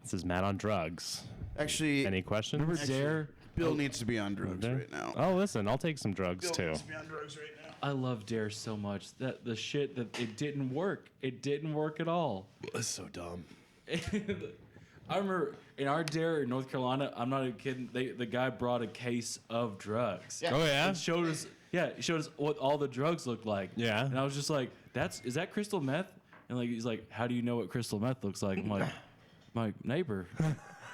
This is Matt on drugs. Actually, Any questions? Remember Dare? Bill needs to be on drugs right now. Oh, listen, I'll take some drugs too. Needs to be on drugs right now. I love Dare so much. That the shit that it didn't work. It didn't work at all. That's so dumb. I remember in our Dare in North Carolina, I'm not even kidding, the guy brought a case of drugs. Yeah. Oh yeah. And showed us he showed us what all the drugs looked like. Yeah. And I was just like, is that crystal meth? And like he's like, how do you know what crystal meth looks like? I'm like, my neighbor.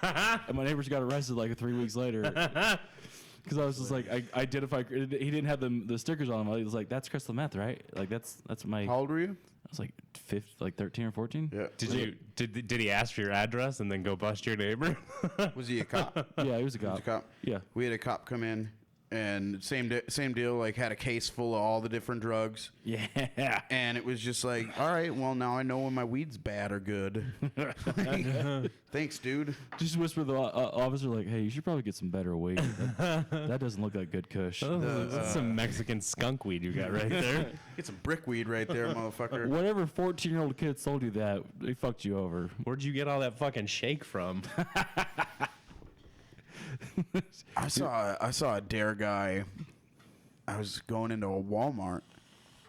And my neighbors got arrested like 3 weeks later. Because I was just like, I identified. He didn't have the stickers on him. He was like, "That's crystal meth, right?" Like that's my. How old were you? I was like 13 or 14. Yeah. Did he ask for your address and then go bust your neighbor? Was he a cop? Yeah, he was a He was cop. a cop. Yeah. We had a cop come in, and same deal. Like had a case full of all the different drugs. Yeah. And it was just like, all right, well now I know when my weed's bad or good. Thanks, dude. Just whisper to the officer like, "Hey, you should probably get some better weed. That doesn't look like good kush." That's some Mexican skunk weed you got right there. Get some brickweed right there, motherfucker. Whatever 14-year-old kid told you that, they fucked you over. Where'd you get all that fucking shake from? I saw a Dare guy. I was going into a Walmart,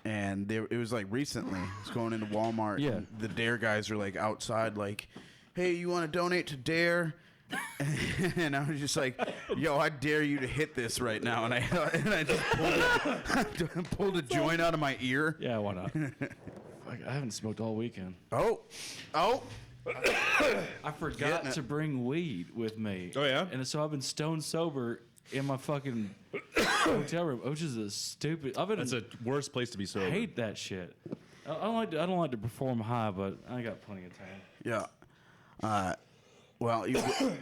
and it was like recently. I was going into Walmart. Yeah. And the Dare guys are like outside, like, "Hey, you want to donate to Dare?" And I was just like, "Yo, I dare you to hit this right now!" And I just pulled a joint out of my ear. Yeah, why not? Like, I haven't smoked all weekend. Oh. I forgot Getting it. to bring weed with me. Oh, yeah? And so I've been stone sober in my fucking hotel room, which is a stupid. That's a worst place to be sober. I hate that shit. I don't like to perform high, but I got plenty of time. Yeah. Well,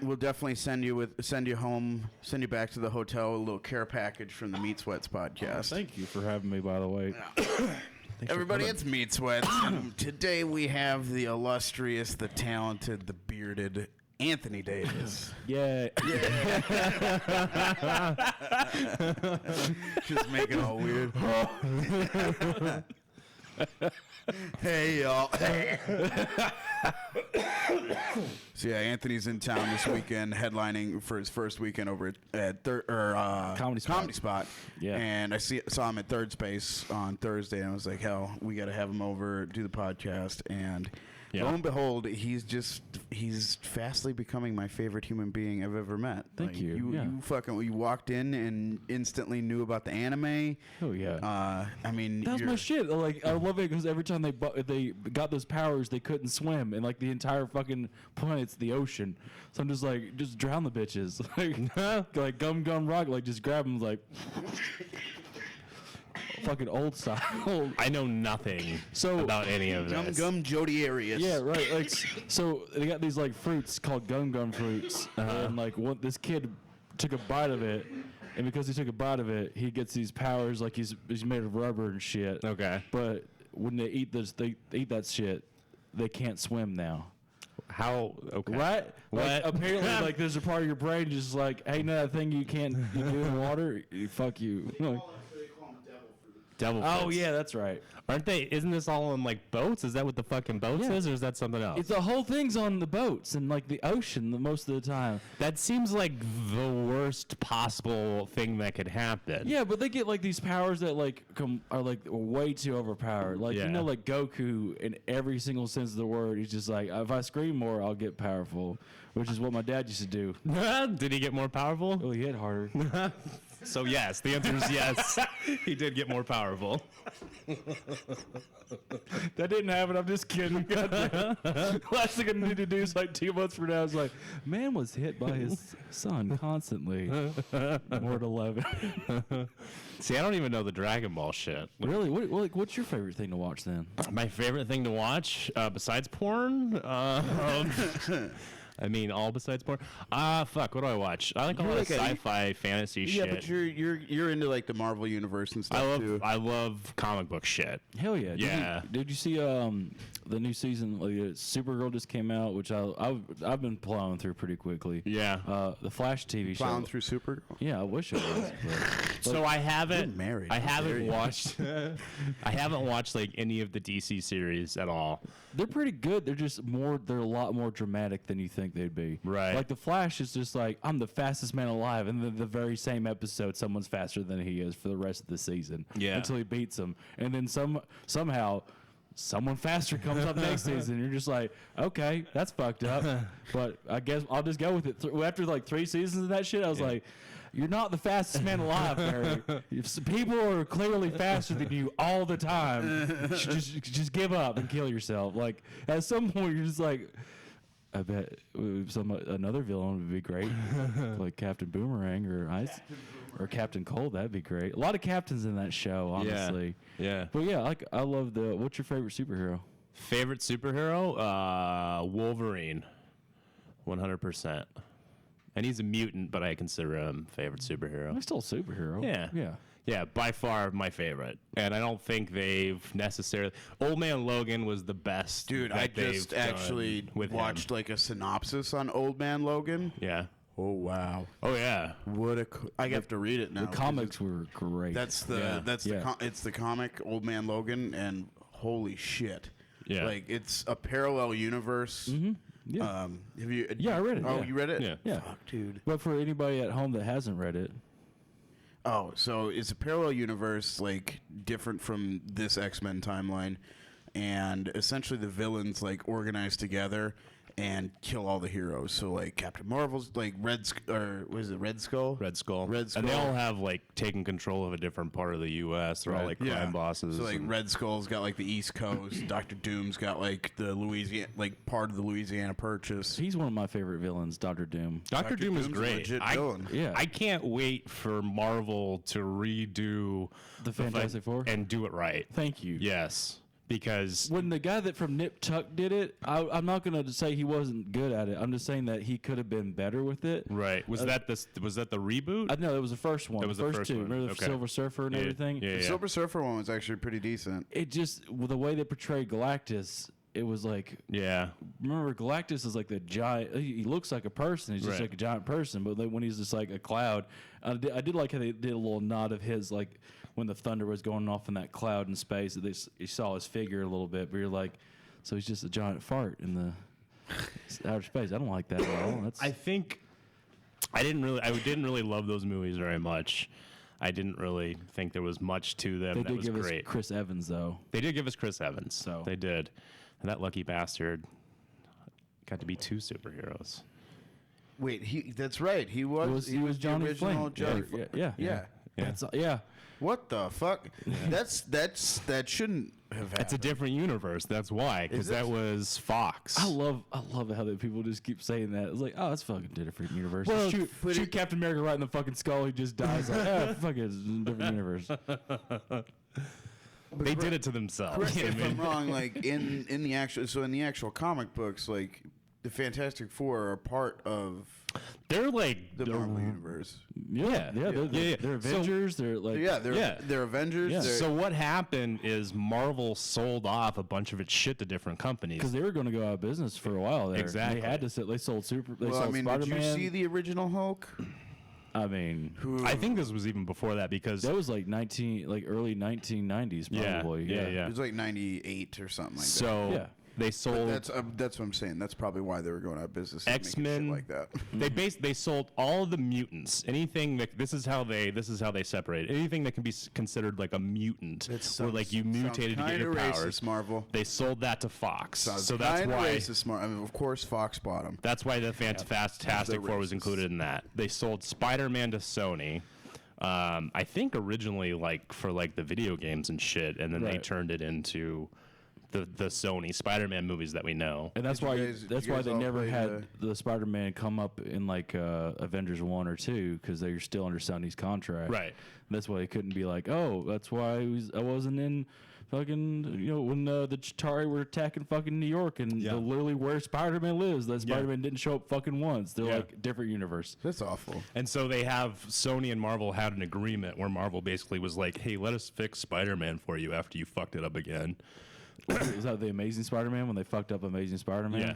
we'll definitely send you home, send you back to the hotel, a little care package from the Meat Sweats podcast. Thank you for having me, by the way. Everybody, it's Meat Sweats. And today we have the illustrious, the talented, the bearded Anthony Davis. Yeah. Just make it all weird. Hey, y'all. So yeah, Anthony's in town this weekend, headlining for his first weekend over at Comedy Spot. Yeah. And I saw him at Third Space on Thursday, and I was like, hell, we got to have him over, do the podcast, and lo and behold, he's fastly becoming my favorite human being I've ever met. Thank you. You walked in and instantly knew about the anime. Oh yeah. I mean, That was my shit. Like, I love it because every time they got those powers, they couldn't swim, and like the entire fucking planet's the ocean. So I'm just like, just drown the bitches, like gum rock, like just grab them, like fucking old style. I know nothing about any of this. Gum Jody Arias. Yeah, right. Like, so they got these like fruits called gum fruits, and like this kid took a bite of it. And because he took a bite of it, he gets these powers like he's made of rubber and shit. Okay. But when they eat that shit, they can't swim now. How? Okay. Right? What? Like, apparently, like there's a part of your brain just like, hey, no, that thing you do in water, fuck you. Like, Devil oh fruits. yeah, that's right. Aren't they? Isn't this all on like boats? Is that what the fucking boats Yeah. is, or is that something else? It's the whole thing's on the boats and like the ocean most of the time. That seems like the worst possible thing that could happen. Yeah, but they get like these powers that like are like way too overpowered. Like Yeah. you know, like Goku in every single sense of the word, he's just like, if I scream more, I'll get powerful, which is what my dad used to do. Did he get more powerful? Oh, he hit harder. So yes, the answer is yes. He did get more powerful. That didn't happen. I'm just kidding. Last thing I need to do is like 2 months from now. It's like, man was hit by his son constantly. More at 11. See, I don't even know the Dragon Ball shit. Really? What's your favorite thing to watch then? My favorite thing to watch, besides porn, I mean, all besides porn. Fuck. What do I watch? I like a lot of sci-fi, fantasy shit. Yeah, but you're into like the Marvel universe and stuff too. I love comic book shit. Hell yeah. Yeah. Did you see the new season, like Supergirl just came out, which I've been plowing through pretty quickly. Yeah. The Flash TV show. Plowing through Supergirl. Yeah, I wish it was. So I haven't married. I How dare haven't you. watched I haven't watched like any of the DC series at all. They're pretty good. They're a lot more dramatic than you think they'd be. Right. Like the Flash is just like, I'm the fastest man alive, and then the very same episode, someone's faster than he is for the rest of the season. Yeah. Until he beats him, and then somehow someone faster comes up next season. You're just like, okay, that's fucked up. But I guess I'll just go with it. After like 3 seasons of that shit, I was like, you're not the fastest man alive, Barry. If people are clearly faster than you all the time, just give up and kill yourself. Like at some point, you're just like, I bet another villain would be great, like Captain Boomerang or Captain Cold. That'd be great. A lot of captains in that show, honestly. Yeah. But yeah, like I love the. What's your favorite superhero? Favorite superhero? Wolverine. 100%. And he's a mutant, but I consider him favorite superhero. He's still a superhero. Yeah. Yeah. Yeah, by far my favorite. And I don't think they've necessarily... Old Man Logan was the best. Dude, that I just they've done actually with watched him. like a synopsis on Old Man Logan. Yeah. Oh wow. Oh, yeah. What a I have to read it now. The 'cause comics were great. That's the Yeah. that's Yeah. the it's the comic Old Man Logan, and holy shit. Yeah. Like it's a parallel universe. Mm-hmm. Yeah. Have you? Yeah, I read it, Oh, yeah. you read it? Yeah. Yeah. Fuck, dude. But for anybody at home that hasn't read it, Oh, so it's a parallel universe, like different from this X-Men timeline, and essentially the villains like organize together and kill all the heroes. So like Captain Marvel's like Red Skull. Red Skull. Red Skull. And they all have, like, taken control of a different part of the U.S. They're all, like, crime bosses. So like and- Red Skull's got like the East Coast. Doctor Doom's got like the Louisiana, like part of the Louisiana Purchase. he's one of my favorite villains, Doctor Doom. Dr. Doom is Doom's a great. legit villain. Yeah. I can't wait for Marvel to redo The Fantastic Four? and do it right. Thank you. Yes, because When the guy that from Nip Tuck did it, I'm not going to say he wasn't good at it. I'm just saying that he could have been better with it. right was that the reboot? I know it was the first one. That was the first two. one. Remember the Okay. Silver Surfer and everything? Yeah, The Silver Surfer one was actually pretty decent. It just with the way they portrayed Galactus, it was like yeah. remember Galactus is like the giant. He looks like a person. He's just Right. like a giant person. But when he's just like a cloud, I did like how they did a little nod of his like when the thunder was going off in that cloud in space. You saw his figure a little bit, but you're like, so he's just a giant fart in the outer space. I don't like that at all. That's I think I didn't really love those movies very much. I didn't really think there was much to them they that did was give great. us Chris Evans though. They did give us Chris Evans. So- they did. And that lucky bastard got to be 2 superheroes. Wait, that's right. He was He was the Johnny original Flame. Johnny Yeah, Flame. yeah. Yeah. That's yeah. What the fuck? That shouldn't have happened. It's a different universe. That's why, because Is it? that was Fox. I love how that people just keep saying that. It's like, oh, that's fucking different universe. Well, shoot but shoot Captain America right in the fucking skull. He just dies. Like, oh, fuck it, it's a different universe. They did it to themselves. Correct me You know if what I I'm mean? wrong. Like in the actual comic books, like the Fantastic Four are part of They're like the Marvel universe. Yeah. They're Yeah. they're So- Avengers. They're like They're Avengers. Yeah. They're, So what happened is Marvel sold off a bunch of its shit to different companies. because they were going to go out of business for a while. There. Exactly. They had to sell. They sold Super. They well, I sold mean, Spider-Man. did you see the original Hulk? I mean, I think this was even before that because that was like early 1990s probably. yeah. It was like 98 or something like that. So Yeah. they sold. That's what I'm saying. That's probably why they were going out of business. and making shit X-Men like that. They sold all of the mutants. Anything that this is how they separate anything that can be considered like a mutant, where like you mutated to get your Kinda powers. racist, Marvel. They sold that to Fox, Sounds so that's kinda why. racist, I mean, of course, Fox bought them. That's why the Fantastic The Four was racists. included in that. They sold Spider-Man to Sony. I think originally like for like the video games and shit, and then they Right. turned it into the Sony Spider-Man movies that we know. And that's Did you why guys- that's you why guys they all never play had the Spider-Man come up in like Avengers 1 or 2 because they're still under Sony's contract. Right. That's why they couldn't be like, oh, that's why I wasn't in fucking when the Chitauri were attacking fucking New York and Yeah. literally where Spider-Man lives. That Spider-Man didn't show up fucking once. They're Yeah. like different universe. That's awful. And so they have Sony and Marvel had an agreement where Marvel basically was like, "Hey, let us fix Spider-Man for you after you fucked it up again." is that the Amazing Spider-Man when they fucked up Amazing Spider-Man? Yeah.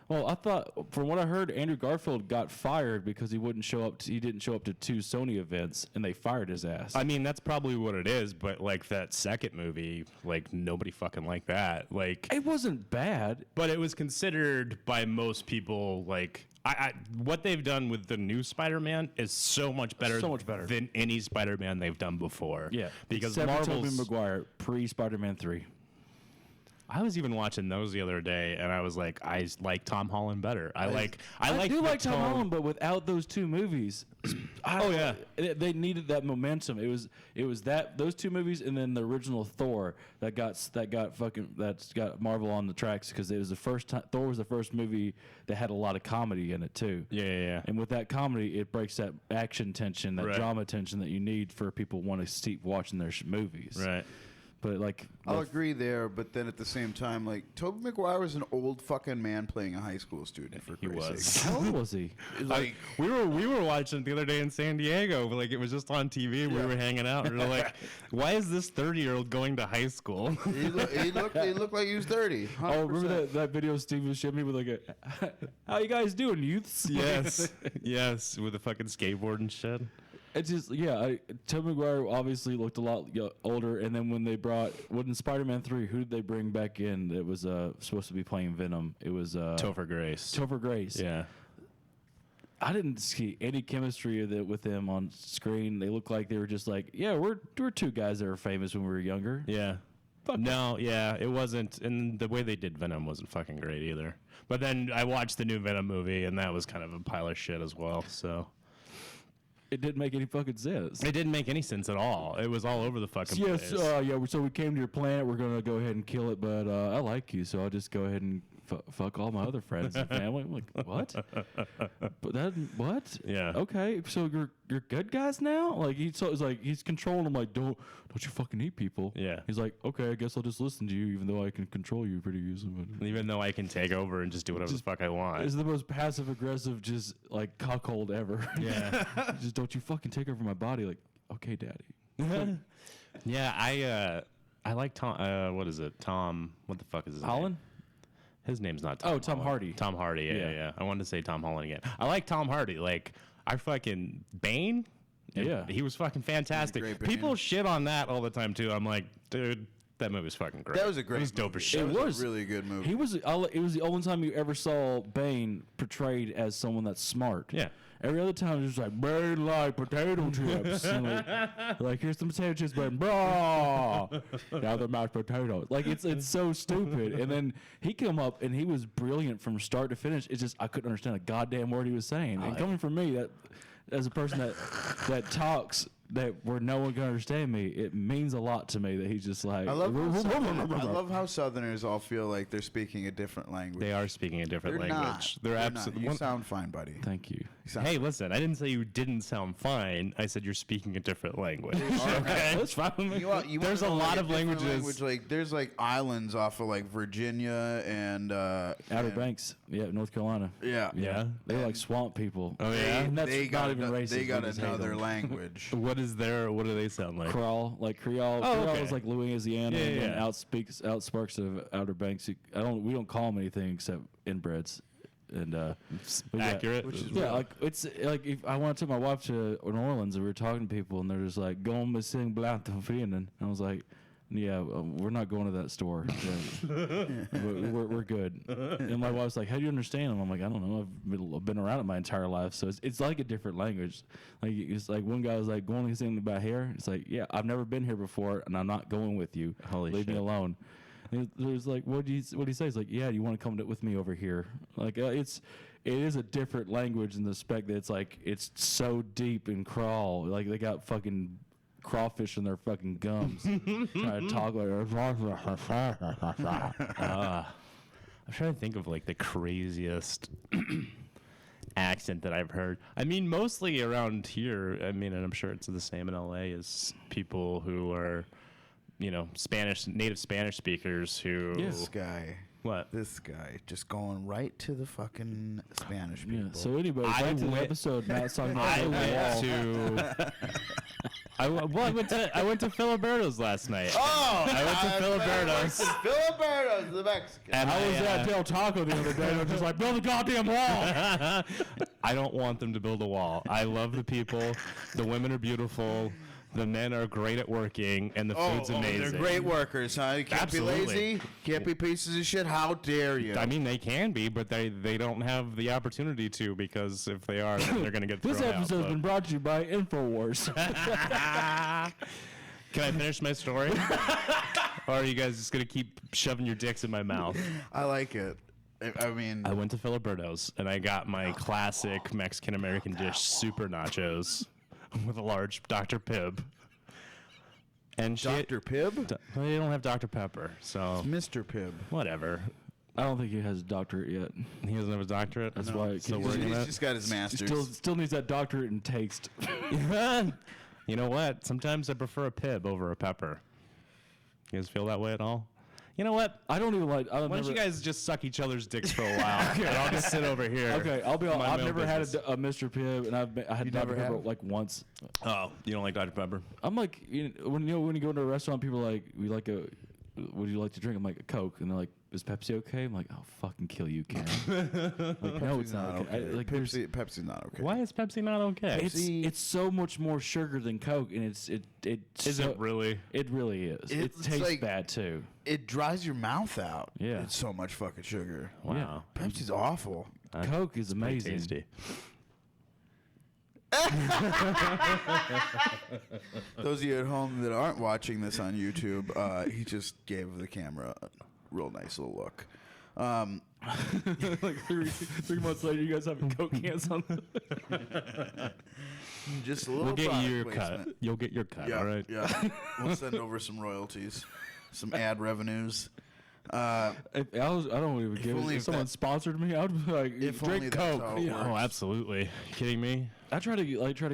Well, I thought, from what I heard, Andrew Garfield got fired because he didn't show up to 2 Sony events, and they fired his ass. I mean, that's probably what it is, but like that second movie, like nobody fucking liked that. Like it wasn't bad. but it was considered by most people like what they've done with the new Spider-Man is so much better than any Spider-Man they've done before. Yeah, because except for Tobey Marvel's. Maguire pre-Spider-Man 3. I was even watching those the other day, and I was like, I like Tom Holland better. I do like Tom Holland, but without those 2 movies, they needed that momentum. It was those 2 movies, and then the original Thor that got Marvel on the tracks because it was the first time Thor was the first movie that had a lot of comedy in it too. Yeah. And with that comedy, it breaks that action tension, that drama tension that you need for people want to keep watching their movies. Right. But like, I'll agree there, but then at the same time, like Tobey Maguire was an old fucking man playing a high school student. For He Christ's was. sake. how old was he? Like we were watching it the other day in San Diego. Like it was just on TV. We were hanging out. And we were like, why is this 30-year-old going to high school? he looked like he was 30. 100%. Oh, remember that video Steven showed me with like how you guys doing, youths? yes, with a fucking skateboard and shit. It's just Tobey Maguire obviously looked a lot older, and then when in Spider-Man 3, who did they bring back in that was supposed to be playing Venom? It was Topher Grace. Topher Grace. Yeah. I didn't see any chemistry with them on screen. They looked like they were just like, yeah, we're 2 guys that were famous when we were younger. Yeah. No, yeah, it wasn't, and the way they did Venom wasn't fucking great either. But then I watched the new Venom movie, and that was kind of a pile of shit as well, so. It didn't make any fucking sense. It didn't make any sense at all. It was all over the fucking Yes, place. so we came to your planet. We're going to go ahead and kill it, but I like you, so I'll just go ahead and fuck all my other friends and family. I'm like, what? But what? Yeah. Okay, so you're good guys now? Like it's like he's controlling them. Like don't you fucking eat people? Yeah. He's like, okay, I guess I'll just listen to you, even though I can control you pretty easily. Even though I can take over and just do whatever the fuck I want. It's the most passive aggressive, just like cuckold ever. Yeah. Just don't you fucking take over my body? Like, okay, daddy. Yeah, I like Tom. What is it? Tom. What the fuck is his Holland? name? His name's not Tom. Oh, Tom Holland. Hardy. Tom Hardy. Yeah. Yeah. I wanted to say Tom Holland again. I like Tom Hardy. Like I fucking Bane. Yeah. He was fucking fantastic. Great Bane. People shit on that all the time too. I'm like, dude, that movie's fucking great. That was a great It was dope movie. as shit. It was a really good movie. It was the only time you ever saw Bane portrayed as someone that's smart. Yeah. Every other time it was like Bane like potato chips. And like here's some potato chips, Bane. Bro, now they're mashed potatoes. Like it's so stupid. And then he came up and he was brilliant from start to finish. It's just I couldn't understand a goddamn word he was saying. And coming from me, that as a person that talks where no one can understand me, it means a lot to me that he's just like. I love how Southerners all feel like they're speaking a different language. They are speaking a different They're language. not. They're Not. absolutely. You sound fine, buddy. Thank you. Hey, listen, I didn't say you didn't sound fine. I said you're speaking a different language. Okay, that's fine with me. There's a lot of languages. Like there's like islands off of like Virginia and Outer Banks, North Carolina. Yeah. Yeah. They're like swamp people. Oh yeah. And that's they got not even racist. They got we just hate another them. language. What do they sound like? Creole, like Creole. Oh, Creole okay. is like Louisiana, Yeah, and then yeah. outsparks of Outer Banks. We don't call them anything except inbreds, and but yeah. Accurate. Yeah, like it's like if I want to take my wife to New Orleans and we were talking to people and they're just like, "Go and sing Blanc and I was like, "Yeah, we're not going to that store. Yeah. we're good." And my wife's like, "How do you understand them?" I'm like, "I don't know. I've been around it my entire life, so it's like a different language. Like it's like one guy was like, "Going to sing about here." It's like, "Yeah, I've never been here before, and I'm not going with you. Holy Leave me shit. alone." And there's like, what do you say? It's like, "Yeah, you want to come with me over here?" Like it is a different language in the spec that it's so deep and crawl. Like they got fucking crawfish in their fucking gums. Trying to talk like. I'm trying to think of like the craziest accent that I've heard. I mean, mostly around here. I mean, and I'm sure it's the same in LA. Is people who are, native Spanish speakers who. This guy. What? This guy just going right to the fucking Spanish people. Yeah. So anyway, back to the episode. Matt's talking about I the went wall. to. I went to Filiberto's last night. Oh, I went to Filiberto's. Filiberto's, the Mexican. And I was at Del Taco the other day. I was just like, build a goddamn wall. I don't want them to build a wall. I love the people. The women are beautiful. The men are great at working, and the food's amazing. They're great workers, huh? You can't Absolutely. be lazy. Can't be pieces of shit. How dare you? I mean, they can be, but they don't have the opportunity to, because if they are, then they're going to get thrown This episode has out. been brought to you by InfoWars. Can I finish my story? Or are you guys just going to keep shoving your dicks in my mouth? I like it. I mean, I went to Filiberto's, and I got my classic Mexican-American dish, super nachos, with a large Dr. Pibb. And Dr. Pibb? They don't have Dr. Pepper, so Mr. Pibb. whatever. I don't think he has a doctorate yet. He doesn't have a doctorate. That's why Still he's- working He's on just got his master's. Still needs that doctorate in taste. it. You know what? Sometimes I prefer a Pibb over a pepper. You guys feel that way at all? You know what? I don't even like. Why don't you guys just suck each other's dicks for a while? And I'll just sit over here. Okay, I'll be honest. mind I've my own never had business. a Mr. Pibb, and I had Dr. never Pepper have? like once. Oh, you don't like Dr. Pepper? I'm like, when you go to a restaurant, people are like, we like a. What do you like to drink? I'm like, a Coke, and they're like, is Pepsi okay? I'm like, I'll fucking kill you, Ken. Like, no, it's not okay. Pepsi's not okay. Why is Pepsi not okay? It's so much more sugar than Coke, and it's Is it really? It really is. It It's tastes like- bad too. It dries your mouth out. Yeah. It's so much fucking sugar. Wow. Pepsi's awful. Coke is Pretty amazing. tasty. Those of you at home that aren't watching this on YouTube, he just gave the camera a real nice little look. Like 3 months later, you guys having Coke cans on. Just a little We'll get product you your placement. cut. You'll get your cut, Yeah, all right? yeah. We'll send over some royalties, some ad revenues. I don't even give only it. If if someone that- sponsored me, I'd be like, If only drink that's Coke. how it Yeah. works. Oh, absolutely. You kidding me? I try to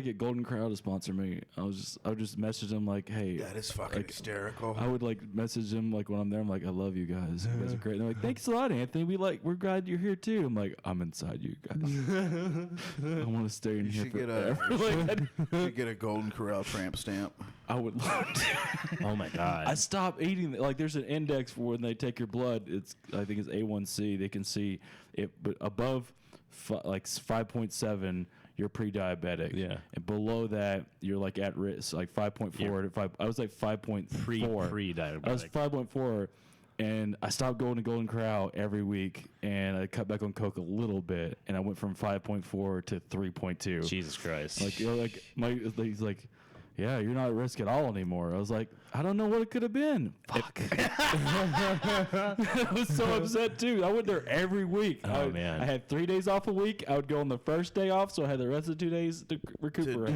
get Golden Corral to sponsor me. I would just message them like, hey. That is fucking like, hysterical. I would like message them like when I'm there. I'm like, I love you guys. You guys are great. And they're like, thanks a lot, Anthony. We're glad you're here too. I'm like, I'm inside you guys. I want to stay in here should get forever. you should get a Golden Corral tramp stamp. I would love to. Oh, my God. I stopped eating. Like, there's an index for when they take your blood. I think it's A1C. They can see it, but above like 5.7, you're pre-diabetic. Yeah. And below that, you're like at risk, like 5.4 to 5. I was like 5.4. Pre-diabetic. I was 5.4, and I stopped going to Golden Corral every week, and I cut back on Coke a little bit, and I went from 5.4 to 3.2. Jesus Christ. Like, he's like, yeah, you're not at risk at all anymore. I was like, I don't know what it could have been. Fuck. I was so upset too. I went there every week. Oh, man. I had 3 days off a week. I would go on the first day off, so I had the rest of the 2 days to recuperate.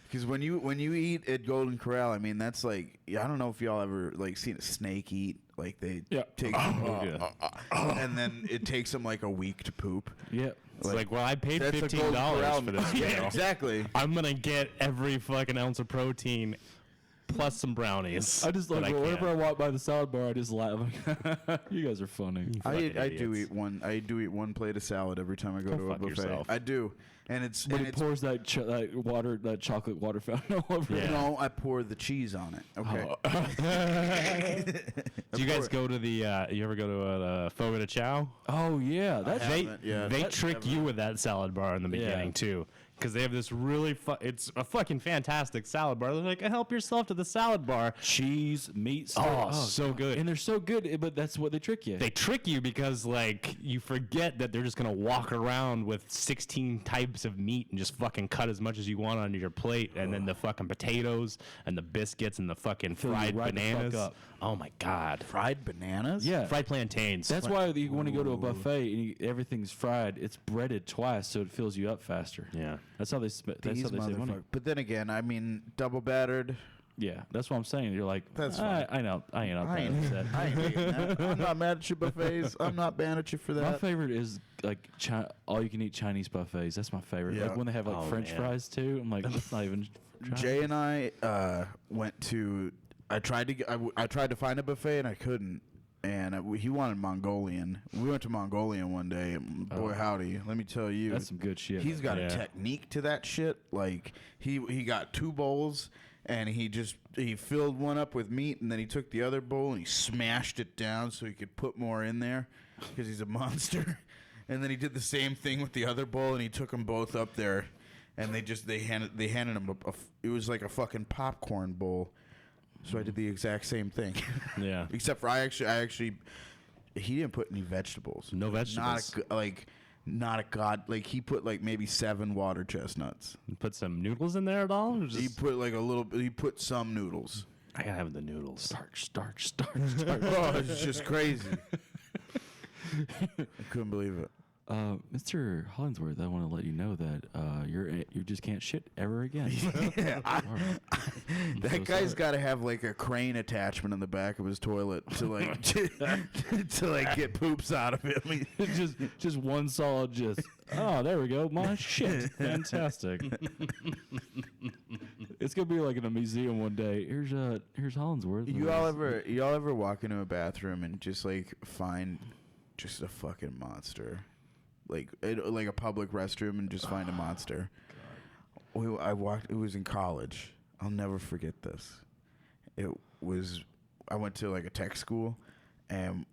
Because when you eat at Golden Corral, I mean that's like I don't know if y'all ever like seen a snake eat. Like they take and then it takes them like a week to poop. Yeah. It's like, well, I paid That's a $15 Golden Corral for this meal. Yeah, exactly. I'm going to get every fucking ounce of protein plus some brownies. I just but like whenever can't. I walk by the salad bar, I just laugh. You guys are funny. I Fucking do idiots. eat one plate of salad every time I go to a fuck buffet. yourself. I do, and it's When and he it's pours that chocolate water fountain all over Yeah. it. no, I pour the cheese on it. Okay. Do you guys go to the, you ever go to a Fogo de Chao? Oh yeah, that's haven't. Yeah. They trick you with that salad bar in the beginning, too. Because they have this really, it's a fucking fantastic salad bar. They're like, help yourself to the salad bar. cheese, meat. Oh, so good. And they're so good, but that's what they trick you. They trick you because, like, you forget that they're just going to walk around with 16 types of meat and just fucking cut as much as you want onto your plate. And then the fucking potatoes and the biscuits and the fucking Fill you fried right the fuck bananas. up. Oh, my God. Fried bananas? Yeah. Fried plantains. That's why when you go to a buffet and everything's fried, it's breaded twice so it fills you up faster. Yeah. That's how they that's These how they save money. motherfuckers. But then again, I mean, double battered. Yeah, that's what I'm saying. You're like, That's I fine. know, I ain't I upset. ain't, I ain't hating that. I'm not mad at your buffets. I'm not mad at you for My that. favorite is like all you can eat Chinese buffets. That's my favorite. Yeah. Like when they have like Oh, French man. fries too. I'm like, that's not even. Jay and I went to. I tried to find a buffet and I couldn't. and he wanted Mongolian. We went to Mongolian one day, and boy howdy, let me tell you, That's some good shit. he's got a technique to that shit. Like he got 2 bowls, and he filled one up with meat, and then he took the other bowl and he smashed it down so he could put more in there because he's a monster. And then he did the same thing with the other bowl, and he took them both up there, and they handed him it was like a fucking popcorn bowl. So I did the exact same thing. Yeah. Except for I actually he didn't put any vegetables. No vegetables. Not a god. Like he put like maybe 7 water chestnuts. Put some noodles in there at all? Or just... He put like a little. He put some noodles. I gotta have the noodles. Starch. Oh, it's just crazy. I couldn't believe it. Mr. Hollingsworth, I want to let you know that you just can't shit ever again. Yeah, that guy's sorry. got to have like a crane attachment in the back of his toilet to like to like get poops out of it. I mean, just one solid oh, there we go. My shit. Fantastic. It's gonna be like in a museum one day. Here's Hollingsworth. y'all ever walk into a bathroom and just like find just a fucking monster, like a public restroom and just find a monster. I walked. It was in college. I'll never forget this. I went to like a tech school, and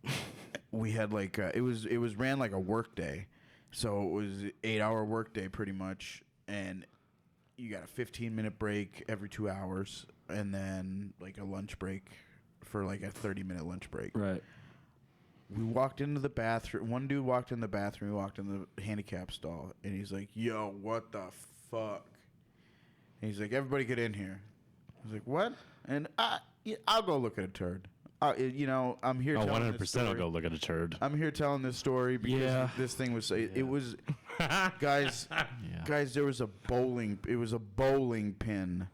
we had like it was ran like a work day, so it was 8-hour work day pretty much, and you got a 15-minute break every 2 hours, and then like a lunch break for like a 30-minute lunch break. Right. We walked into the bathroom. One dude walked in the bathroom. He walked in the handicap stall, and he's like, "Yo, what the fuck?" And he's like, "Everybody get in here." I was like, "What?" And I'll go look at a turd. I'm here. Oh, telling 100% this I'll story. go look at a turd. I'm here telling this story because this thing was. It was, guys. Guys, there was a bowling. It was a bowling pin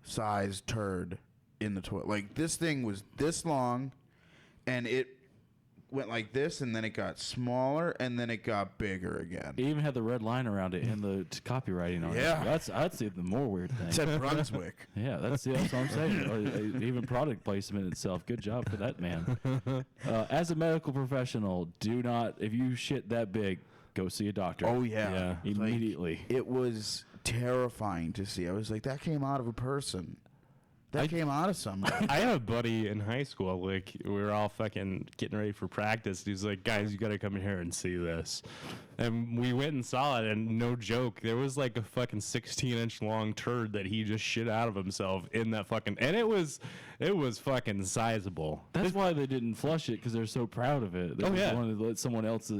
sized turd in the toilet. Like this thing was this long, and it went like this, and then it got smaller, and then it got bigger again. It even had the red line around it and the copywriting on Yeah. it. That's the more weird thing. It said Brunswick. Yeah, that's what I'm saying. Even product placement itself. Good job for that man. As a medical professional, do not, if you shit that big, go see a doctor. Oh yeah, Yeah. Immediately. It was terrifying to see. I was like, that came out of a person. That came out of somebody. I had a buddy in high school, like, we were all fucking getting ready for practice. He's like, "Guys, you gotta come in here and see this." And we went and saw it, and no joke, there was like a fucking 16-inch long turd that he just shit out of himself in that fucking, and it was fucking sizable. That's why they didn't flush it, because they're so proud of it. They Oh, just yeah. wanted to let someone else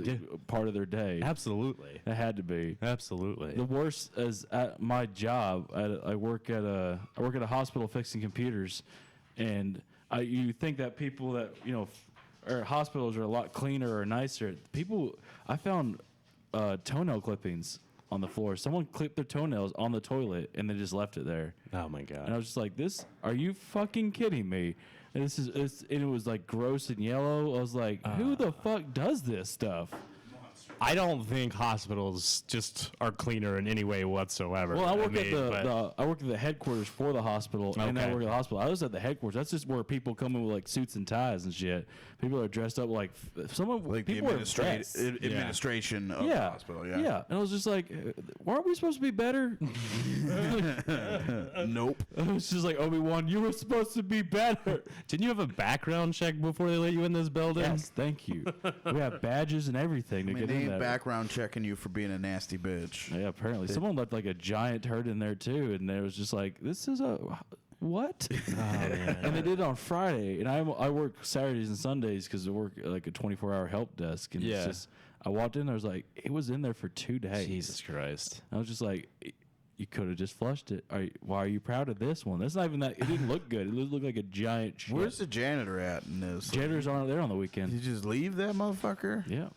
part of their day. Absolutely. It had to be. Absolutely. The worst is at my job. I work at a hospital fixing computers, and you think that people that or hospitals are a lot cleaner or nicer. I found toenail clippings on the floor. Someone clipped their toenails on the toilet and they just left it there. Oh my god. And I was just like, "This? Are you fucking kidding me?" And and it was like gross and yellow. I was like, "Who the fuck does this stuff?" I don't think hospitals just are cleaner in any way whatsoever. Well, I work at the headquarters for the hospital, and I Okay. work at the hospital. I was at the headquarters. That's just where people come in with like suits and ties and shit. People are dressed up like Like the people wear vests. administration of the Yeah, hospital. yeah. And I was just like, "Weren't we supposed to be better?" Nope. I was just like, "Obi-Wan, you were supposed to be better." Didn't you have a background check before they let you in this building? Yes, thank you. We have badges and everything to I mean, get they in ain't there. background checking you for being a nasty bitch. Yeah, apparently someone left like a giant turd in there too, and it was just like, "This is a what?" And they did it on Friday, and I work Saturdays and Sundays because I work at like a 24-hour help desk, and Yeah. it's just I walked in, I was like, it was in there for 2 days. Jesus Christ. I was just like, you could have just flushed it. Why are you proud of this one? That's not even that. It didn't look good. It looked like a giant shit. Where's the janitor at in this? Janitors aren't there on the Did weekend? you just leave that motherfucker? Yeah.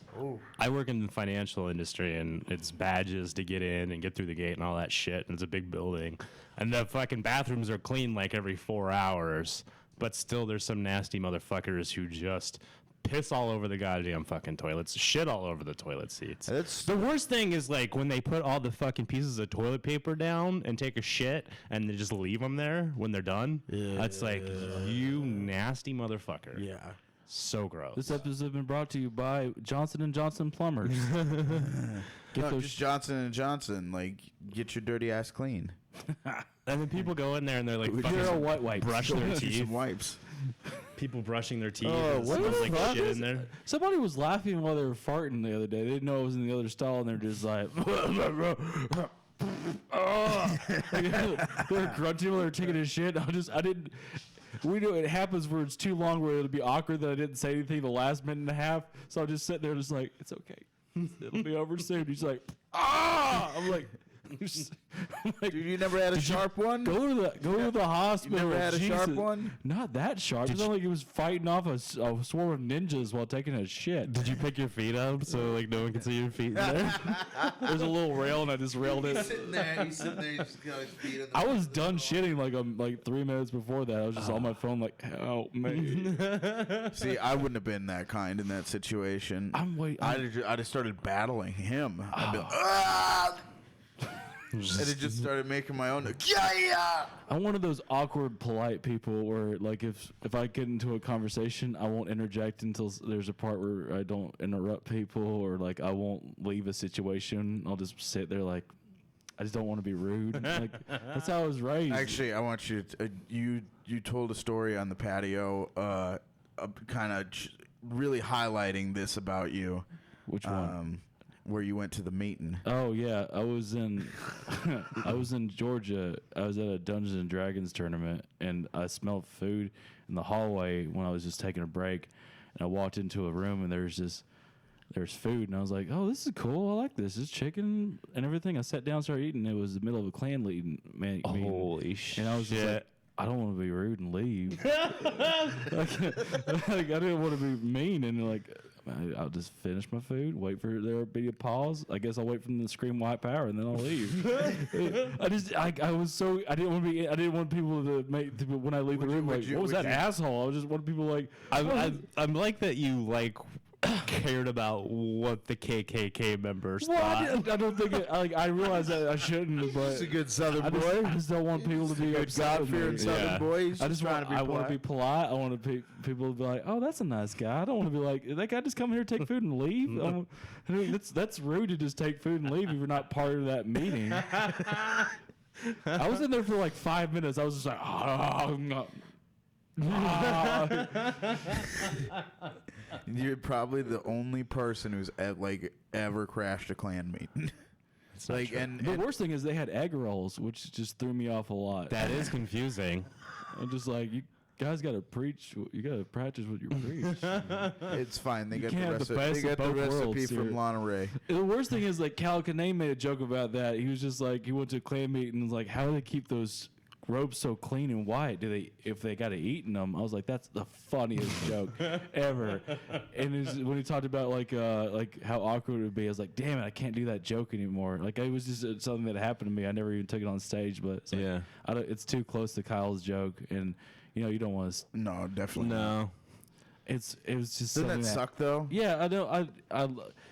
I work in the financial industry, and it's badges to get in and get through the gate and all that shit, and it's a big building. And the fucking bathrooms are clean like every 4 hours, but still there's some nasty motherfuckers who just piss all over the goddamn fucking toilets, shit all over the toilet seats. That's The worst thing is like when they put all the fucking pieces of toilet paper down and take a shit and they just leave them there when they're done. That's like, you nasty motherfucker. yeah. So gross. This episode has been brought to you by Johnson & Johnson Plumbers. No, just Johnson & Johnson. Like, get your dirty ass clean. And then people go in there and they're like, You're a white wipe. brush their Get teeth. some wipes. People brushing their teeth. Oh, and it what smells the like fuck shit is- in there. Somebody was laughing while they were farting the other day. They didn't know it was in the other stall, and they're just like, oh. They're grunting while they're taking a shit. We know it happens where it's too long, where it'll be awkward that I didn't say anything the last minute and a half. So I'll just sit there, just like, it's okay, it'll be over soon. He's like, I'm like. Dude, you never had a sharp one? Go to the hospital. You never had a sharp Jesus. one? Not that sharp. It's not like he was fighting off a swarm of ninjas while taking a shit. Did you pick your feet up so like no one can see your feet in there? There's a little rail, and I just railed it. He's sitting there, you just got his feet in the I was done shitting like 3 minutes before that. I was just on my phone like, help me. See, I wouldn't have been that kind in that situation. I'd have started battling him. I'd be like, "Ah!" And it just started making my own. Yeah. I'm one of those awkward, polite people where, like, if I get into a conversation, I won't interject until there's a part where I don't interrupt people, or like I won't leave a situation. I'll just sit there like, I just don't want to be rude. Like, that's how I was raised. Actually, I want you to. You told a story on the patio, kind of really highlighting this about you. Which one? Where you went to the meeting. Oh yeah, I was in Georgia. I was at a Dungeons and Dragons tournament, and I smelled food in the hallway when I was just taking a break. And I walked into a room, and there's food, and I was like, "Oh, this is cool. I like this. It's chicken and everything." I sat down, started eating. It was the middle of a clan meeting. Holy shit! And I was just like, I don't want to be rude and leave. like, I didn't want to be mean, and like, I'll just finish my food, wait for there to be a pause. I guess I'll wait for them to scream white power, and then I'll leave. I didn't want people to make when I leave the room like, what was that asshole? I just want people like, I'm like that you like cared about what the KKK members well, thought. I don't think I realize that I shouldn't, but He's a good Southern I boy. just don't want people to be Good upset with me. God-fearing Southern Yeah. boy. He's I just trying want to be I want to be polite. polite. I want to people to be like, oh, that's a nice guy. I don't want to be like, that guy just come here, take food, and leave. I mean, that's rude to just take food and leave if you're not part of that meeting. I was in there for like 5 minutes. I was just like, You're probably the only person who's ever crashed a clan meeting. It's like, and the worst thing is they had egg rolls, which just threw me off a lot. That is confusing. I'm just like, you guys got to preach. You got to practice what you preach. it's fine. They got can't have the the recipe. best They of got the both recipe worlds from here. Lana Ray. The worst thing is, like, Cal Kinane made a joke about that. He was just like, he went to a clan meeting and was like, how do they keep those ropes so clean and white? If they got to eat in them? I was like, that's the funniest joke ever. And when he talked about like how awkward it would be, I was like, damn it, I can't do that joke anymore. Like, it was just something that happened to me. I never even took it on stage, but it's like, Yeah. it's too close to Kyle's joke, and you don't want to. No, definitely not. No. It was just Doesn't something that suck though? Yeah, I know.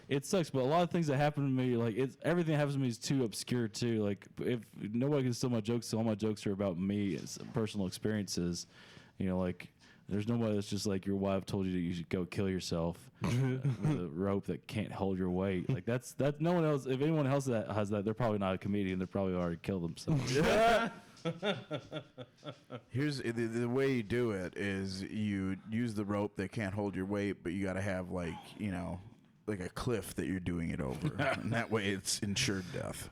It sucks, but a lot of things that happen to me, like everything that happens to me is too obscure too. Like, if nobody can steal my jokes, so all my jokes are about me, it's personal experiences. Like, there's nobody that's just like, your wife told you that you should go kill yourself with a rope that can't hold your weight. Like, that's no one else. If anyone else that has that, they're probably not a comedian. They're probably already killed themselves. Here's the way you do it is you use the rope that can't hold your weight, but you got to have like a cliff that you're doing it over, and that way it's ensured death.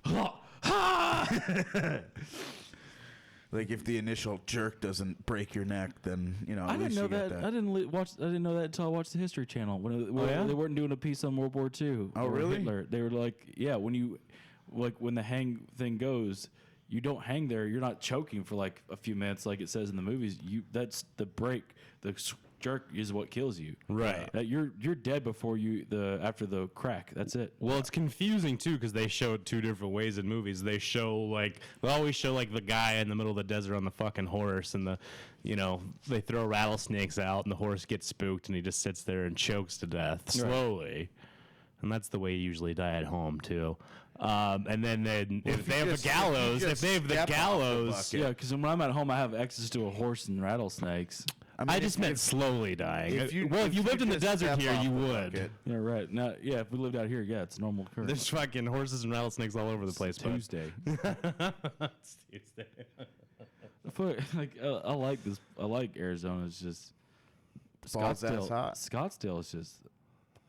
Like, if the initial jerk doesn't break your neck, then I at didn't least know you got that. I didn't know that until I watched the History Channel when they weren't doing a piece on World War II. Oh, or really? Hitler. They were like, yeah, when the hang thing goes, you don't hang there. You're not choking for like a few minutes, like it says in the movies. That's the break. The jerk is what kills you. Right. You're dead before after the crack. That's it. Well, it's confusing too because they show it two different ways in movies. They always show like the guy in the middle of the desert on the fucking horse, and they throw rattlesnakes out, and the horse gets spooked, and he just sits there and chokes to death slowly. And that's the way you usually die at home too. And then if they have the gallows, Yeah, because when I'm at home, I have access to a horse and rattlesnakes. I just meant slowly dying. If you lived in the desert here, you would. Yeah, right. Now, yeah, if we lived out here, yeah, it's a normal occurrence. There's fucking horses and rattlesnakes all over the place. Tuesday. It's Tuesday. I like this. I like Arizona. It's just Balls ass hot. Scottsdale is just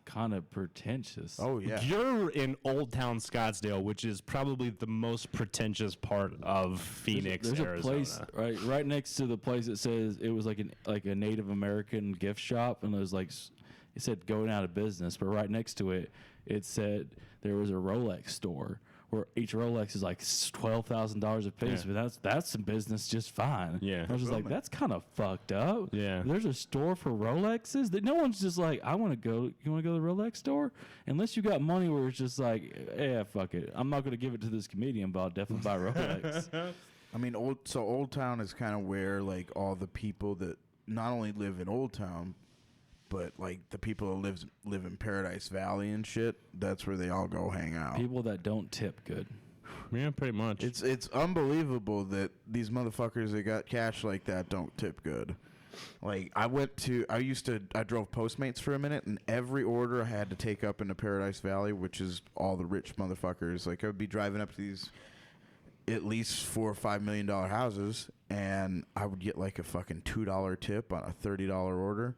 kind of pretentious. Oh yeah. You're in Old Town Scottsdale, which is probably the most pretentious part of Phoenix, there's Arizona. a place right next to the place that says it was like a Native American gift shop, and it was like it said going out of business, but right next to it, it said there was a Rolex store where each Rolex is like $12,000 a piece, Yeah. but that's some business just fine. Yeah. I was just like, that's kind of fucked up. Yeah. There's a store for Rolexes that no one's just like, I want to go. You want to go to the Rolex store? Unless you got money where it's just like, yeah, fuck it. I'm not going to give it to this comedian, but I'll definitely buy Rolex. I mean, Old Town is kind of where like all the people that not only live in Old Town, but like the people that live in Paradise Valley and shit. That's where they all go hang out. People that don't tip good. Yeah, pretty much. It's unbelievable that these motherfuckers that got cash like that don't tip good. Like I drove Postmates for a minute, and every order I had to take up into Paradise Valley, which is all the rich motherfuckers. Like I would be driving up to these at least $4 or $5 million houses, and I would get like a fucking $2 tip on a $30 order.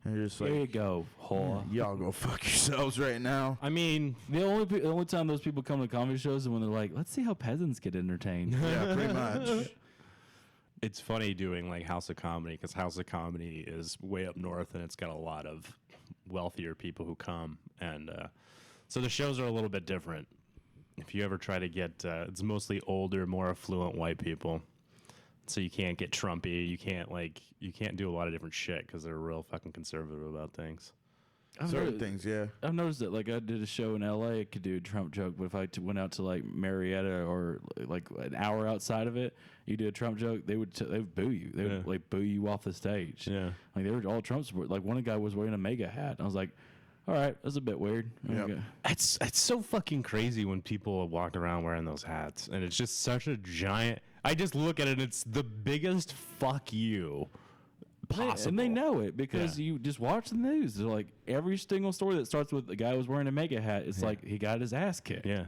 And you're just like, There you go, whore. y'all go fuck yourselves right now. I mean, The only time those people come to comedy shows is when they're like, let's see how peasants get entertained. Yeah, pretty much. it's funny doing like House of Comedy because House of Comedy is way up north and it's got a lot of wealthier people who come, and so the shows are a little bit different. If you ever try to get, it's mostly older, more affluent white people, so you can't get Trumpy. You can't do a lot of different shit because they're real fucking conservative about things. Certain things, yeah. I've noticed that, like, I did a show in L.A. I could do a Trump joke, but if I went out to, like, Marietta or, like, an hour outside of it, you do a Trump joke, they would boo you. They would, like, boo you off the stage. Yeah. Like, they were all Trump support. Like, one guy was wearing a MAGA hat. And I was like, all right, that's a bit weird. Yep. Okay. It's so fucking crazy when people walk around wearing those hats, and it's just such a giant. I just look at it, and it's the biggest fuck you possible. And they know it because you just watch the news. They're like, every single story that starts with the guy was wearing a MAGA hat, it's like he got his ass kicked. Yeah.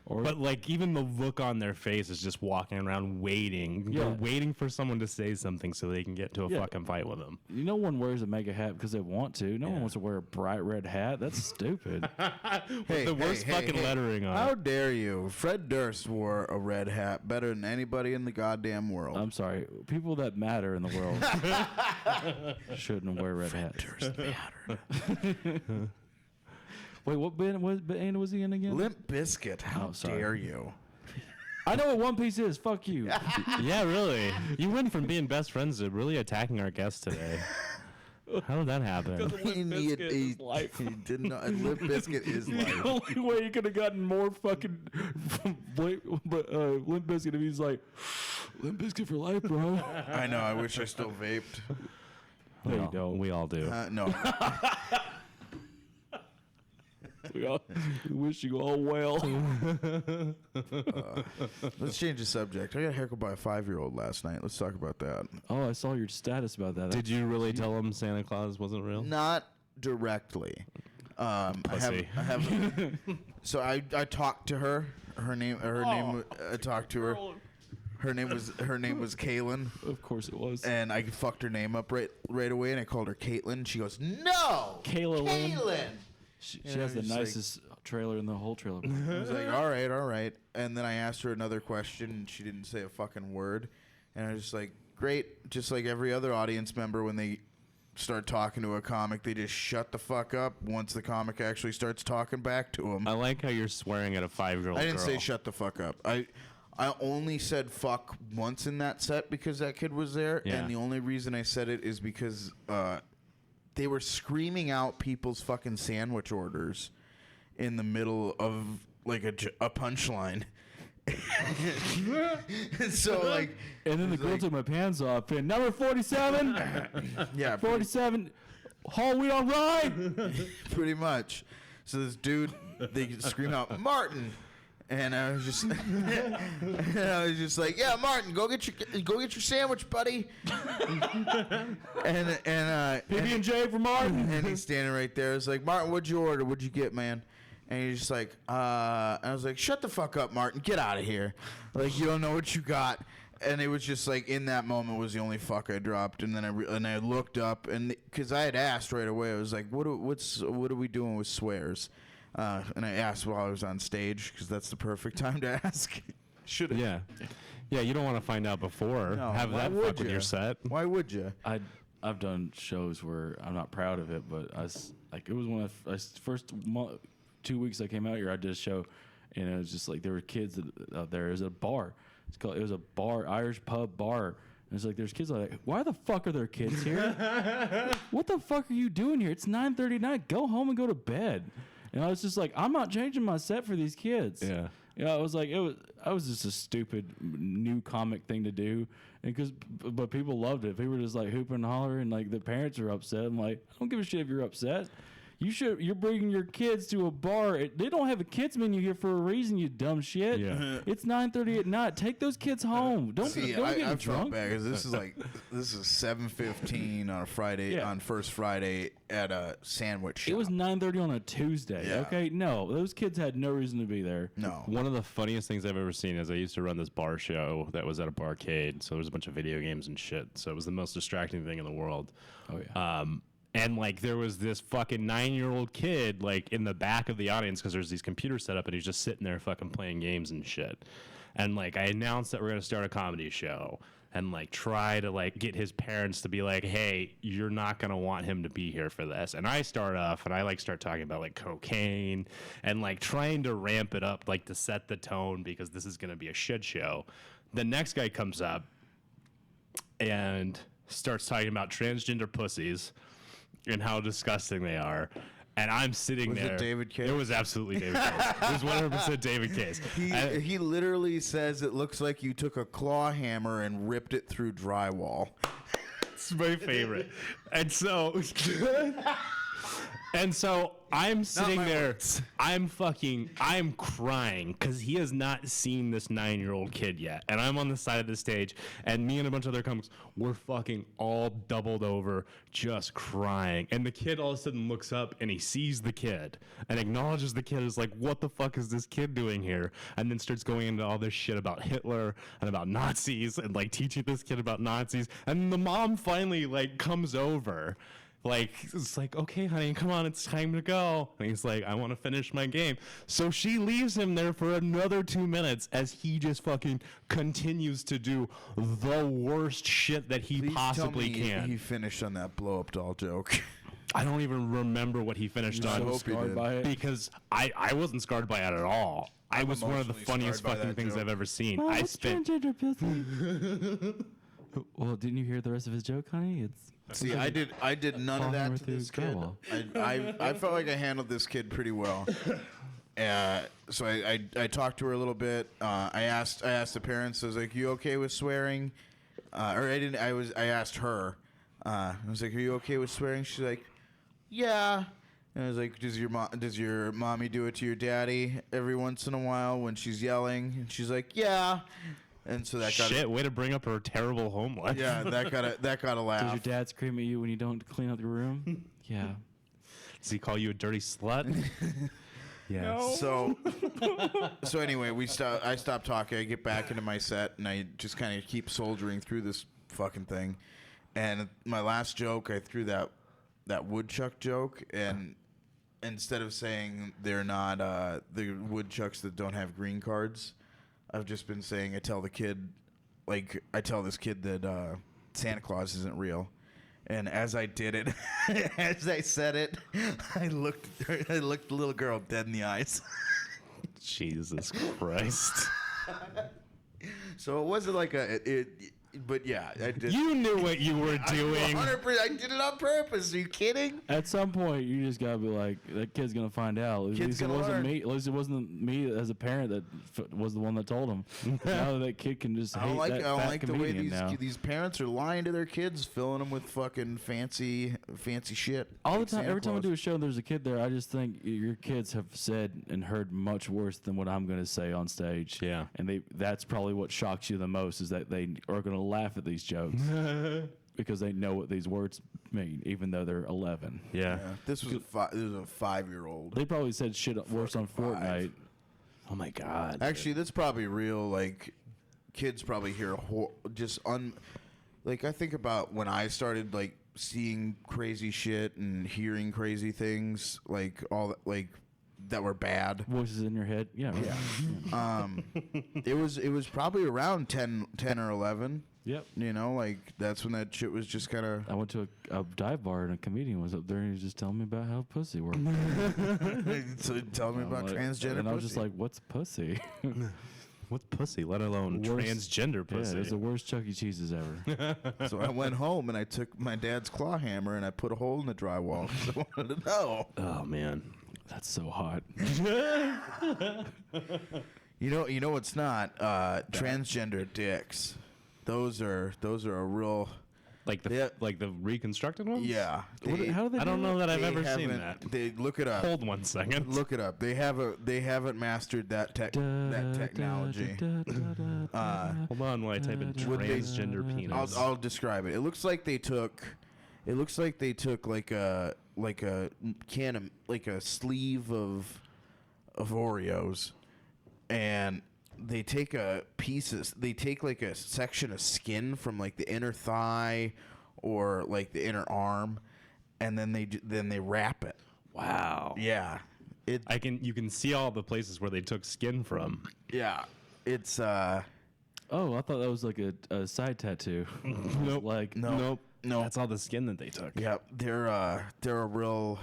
Or, But like even the look on their face is just walking around waiting. Yeah. They're waiting for someone to say something so they can get to a fucking fight with them. no one wears a MAGA hat because they want to. No one wants to wear a bright red hat. That's stupid. With the worst fucking lettering on How it. dare you? Fred Durst wore a red hat better than anybody in the goddamn world. I'm sorry. People that matter in the world shouldn't wear red hats. Durst mattered. Wait, what band was he in again? Limp Bizkit. How sorry. dare you? I know what One Piece is. Fuck you. Yeah, really. You went from being best friends to really attacking our guest today. How did that happen? He didn't know. Limp Bizkit is The life. only way he could have gotten more fucking Limp Bizkit if he's like, Limp Bizkit for life, bro. I know. I wish I still vaped. No, you don't. We all do. No. We wish you all well. Let's change the subject. I got a haircut by a 5-year-old last night. Let's talk about that. Oh, I saw your status about that. Did you really tell him Santa Claus wasn't real? Not directly. Pussy. I have. So I talked to her. Her name. I talked to her. Her name was Kaylin. Of course it was. And I fucked her name up right away, and I called her Caitlin. She goes, "No, Kayla Lynn. Kaylin." She Yeah, has the just like- nicest trailer in the whole trailer. I was like, all right. And then I asked her another question, and she didn't say a fucking word. And I was just like, great. Just like every other audience member, when they start talking to a comic, they just shut the fuck up once the comic actually starts talking back to them. I like how you're swearing at a 5-year-old I didn't girl. say shut the fuck up. I only said fuck once in that set because that kid was there. Yeah. And the only reason I said it is because they were screaming out people's fucking sandwich orders in the middle of like a punchline. And so like, And then the girl took my pants off. And number 47, yeah, 47, whole wheat on rye. pretty much. So this dude, they scream out Martin, And I was just, like, yeah, Martin, go get your sandwich, buddy. and PB&J for Martin. And he's standing right there. It's like, Martin, what'd you order? What'd you get, man? And he's just like, I was like, shut the fuck up, Martin. Get out of here. Like, you don't know what you got. And it was just like, in that moment was the only fuck I dropped. And then I looked up, and because I had asked right away, I was like, what are we doing with swears? And I asked while I was on stage, because that's the perfect time to ask. Should Yeah, you don't want to find out before. No, Have why that would fuck with ya? your set. Why would you? I've done shows where I'm not proud of it, but it was one of the first 2 weeks I came out here. I did a show, and it was just like there were kids out there. It was a bar. It was a bar, Irish pub bar. And it's like there's kids like, why the fuck are there kids here? What the fuck are you doing here? It's 9:30 at night. Go home and go to bed. And I was just like, I'm not changing my set for these kids. Yeah. Yeah, I was like, I was just a stupid new comic thing to do, but people loved it. People were just like hooping and hollering, like the parents are upset. I'm like, I don't give a shit if you're upset. You're bringing your kids to a bar. They don't have a kids menu here for a reason, you dumb shit. Yeah. It's 9:30 at night. Take those kids home. Don't get them I drunk. felt bad because this is 7:15 on a Friday, Yeah. on first Friday at a sandwich shop. It was 9:30 on a Tuesday. Yeah. Okay, no, those kids had no reason to be there. No. One of the funniest things I've ever seen is I used to run this bar show that was at a barcade. So there was a bunch of video games and shit. So it was the most distracting thing in the world. Oh yeah. And like there was this fucking 9-year-old kid like in the back of the audience because there's these computers set up and he's just sitting there fucking playing games and shit. And like I announced that we're gonna start a comedy show and like try to like get his parents to be like, hey, you're not gonna want him to be here for this. And I start off and I like start talking about like cocaine and like trying to ramp it up like to set the tone because this is gonna be a shit show. The next guy comes up and starts talking about transgender pussies and how disgusting they are. And I'm sitting there. Was it David Case? It was absolutely David Case. It was 100% David Case. He literally says it looks like you took a claw hammer and ripped it through drywall. It's my favorite. And so I'm sitting my there. words. I'm crying because he has not seen this 9-year-old kid yet. And I'm on the side of the stage, and me and a bunch of other comics, we're fucking all doubled over, just crying. And the kid all of a sudden looks up and he sees the kid and acknowledges the kid is like, what the fuck is this kid doing here? And then starts going into all this shit about Hitler and about Nazis and like teaching this kid about Nazis. And the mom finally like comes over. Like, it's like, okay, honey, come on, it's time to go. And he's like, I want to finish my game. So she leaves him there for another 2 minutes as he just fucking continues to do the worst shit that he Please possibly tell me can. He finished on that blow up doll joke. I don't even remember what he finished I on was scarred by it. because I wasn't scarred by it at all. I was one of the emotionally funniest scarred by fucking that things joke. I've ever seen. Oh, I it's spent. transgender pussy. Well, didn't you hear the rest of his joke, honey? See, I did none of that to this kid. I felt like I handled this kid pretty well. So I talked to her a little bit. I asked the parents. I was like, "You okay with swearing?" Or I didn't. I asked her. I was like, "Are you okay with swearing?" She's like, "Yeah." And I was like, "Does your mommy do it to your daddy every once in a while when she's yelling?" And she's like, "Yeah." And so that got Shit, way to bring up her terrible home life. yeah, that got a laugh. Does your dad scream at you when you don't clean up your room? Yeah. Does he call you a dirty slut? Yes. So anyway, I stopped talking. I get back into my set, and I just kind of keep soldiering through this fucking thing. And my last joke, I threw that woodchuck joke, and instead of saying they're not the woodchucks that don't have green cards, I've just been saying I tell this kid that Santa Claus isn't real. And as I did it, as I said it, I looked the little girl dead in the eyes. Jesus Christ. So it wasn't like But yeah, I did. You knew what you were doing. 100%. I did it on purpose. Are you kidding? At some point, you just gotta be like, that kid's gonna find out. At least it wasn't me. At least it wasn't me as a parent that was the one that told him. Now that kid can just hate that I don't fat like the way comedian these parents are lying to their kids, filling them with fucking fancy shit. All the like time, Santa every time I Claus. do a show and there's a kid there, I just think your kids have said and heard much worse than what I'm going to say on stage. Yeah. And that's probably what shocks you the most is that they are going to laugh at these jokes because they know what these words mean, even though they're 11. Yeah. This was a 5-year-old. They probably said shit worse on Fortnite. Oh my God. Actually, that's probably real. Like, kids probably hear like I think about when I started like seeing crazy shit and hearing crazy things, like all that, like that were bad. Voices in your head. Yeah. It was probably around 10 or 11. Yep. You know, like that's when that shit was just kind of. I went to a dive bar and a comedian was up there and he was just telling me about how pussy works. So tell me about transgender. And I was just pussy. like, what's pussy? What's pussy, let alone transgender pussy? Yeah, it's the worst Chuck E. Cheese's ever. So I went home and I took my dad's claw hammer and I put a hole in the drywall because I wanted to know. Oh man. That's so hot. You know what's not transgender dicks. Those are a real Like the reconstructed ones? yeah. How do they I don't know that I've they ever seen haven't- that. They look it up. Hold 1 second. Look it up. They haven't mastered that technology. Hold on while I type in transgender penis. I'll describe it. It looks like they took like a can of like a sleeve of Oreos, and they take like a section of skin from like the inner thigh or like the inner arm, and then they wrap it. Wow. Yeah. You can see all the places where they took skin from. Yeah. It's Oh, I thought that was like a side tattoo. Nope. Like no. That's all the skin that they took. Yeah, they're a real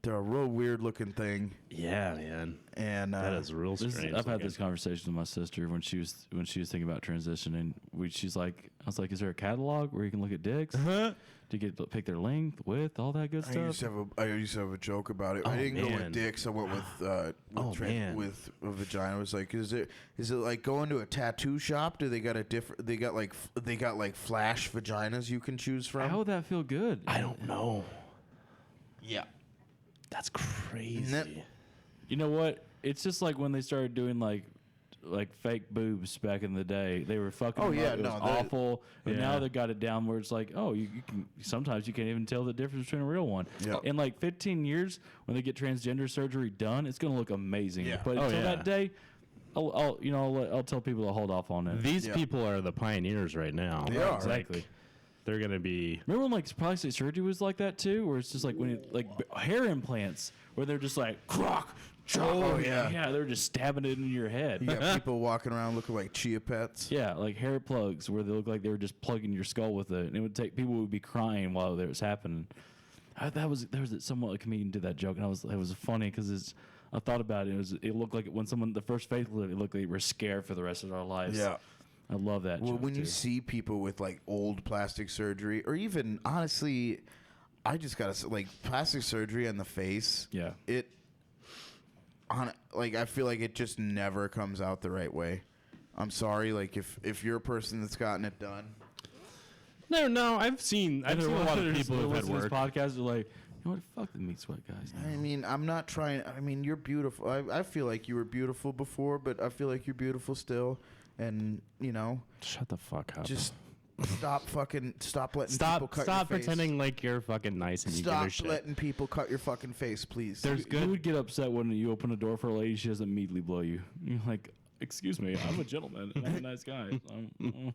weird looking thing, Yeah, man. and That is real strange. I've had this conversation with my sister when she was thinking about transitioning. She's like, I was like, is there a catalog where you can look at dicks? Do you get to pick their length, width, all that good I stuff? used to have a joke about it. I didn't go with dicks. I went with a vagina. I was like, is it like going to a tattoo shop? Do they got they got like flash vaginas you can choose from? How would that feel good? I don't know. Yeah. That's crazy. You know what? It's just like when they started doing like fake boobs back in the day. They were fucking. Oh, yeah, it was no, awful. And now Yeah. they got it down where it's like, oh, you can. Sometimes you can't even tell the difference between a real one. Yeah. In like 15 years, when they get transgender surgery done, it's gonna look amazing. Yeah. But Oh, until yeah. that day, I'll tell people to hold off on it. These people are the pioneers right now. They are. Exactly. They're going to be... Remember when like plastic surgery was like that too, where it's just like when hair implants, where they're just like crock. Oh, yeah. Yeah, they're just stabbing it in your head. You got people walking around looking like chia pets. Yeah, like hair plugs where they look like they were just plugging your skull with it, and it would take people would be crying while it was happening. There was somewhat a comedian did that joke, and it was funny because I thought about it. It looked like when someone the first facelift, it looked like they were scared for the rest of their lives. Yeah. I love that. Well, joke when you too. see people with like old plastic surgery, or even honestly, I just gotta say, like plastic surgery on the face. Yeah. I feel like it just never comes out the right way. I'm sorry, like if you're a person that's gotten it done. No, I've seen a lot of people who've had listen to this work. podcast are like, you know what? Fuck the meat sweat guys. Now. I mean, I'm not trying. I mean, you're beautiful. I feel like you were beautiful before, but I feel like you're beautiful still. And Shut the fuck up. just stop letting people Stop cut your face. pretending like you're fucking nice and you give a Stop shit. letting people cut your fucking face, please. You would get upset when you open a door for a lady, she doesn't immediately blow you. You're like, excuse me, I'm a gentleman and I'm a nice guy. I'm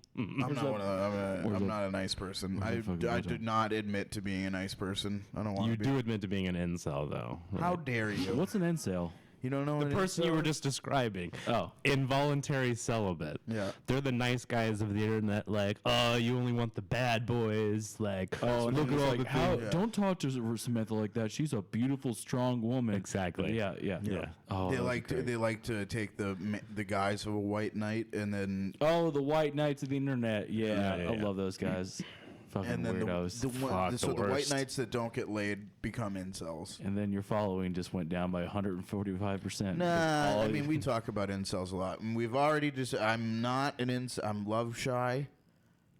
not a nice person. I do not admit to being a nice person. I don't want You to be. do admit to being an incel, though. Right? How dare you? What's an incel? You don't know The what person an you incel were is? just describing. Oh. Involuntary celibate. Yeah. They're the nice guys of the internet, like, oh, you only want the bad boys. Like, Oh, and look then at it's all like, the how? things. Yeah. Don't talk to Samantha like that. She's a beautiful, strong woman. Exactly. Yeah. Yeah. Oh, They those are like to great. they like to take the guise of a white knight and then Oh, the white knights of the internet. Yeah, Yeah, I yeah. love those guys. Fucking and then weirdos. Fuck, so the the white worst. knights that don't get laid become incels. And then your following just went down by 145%. Nah, I mean we talk about incels a lot, and we've already just. I'm not an incel. I'm love shy.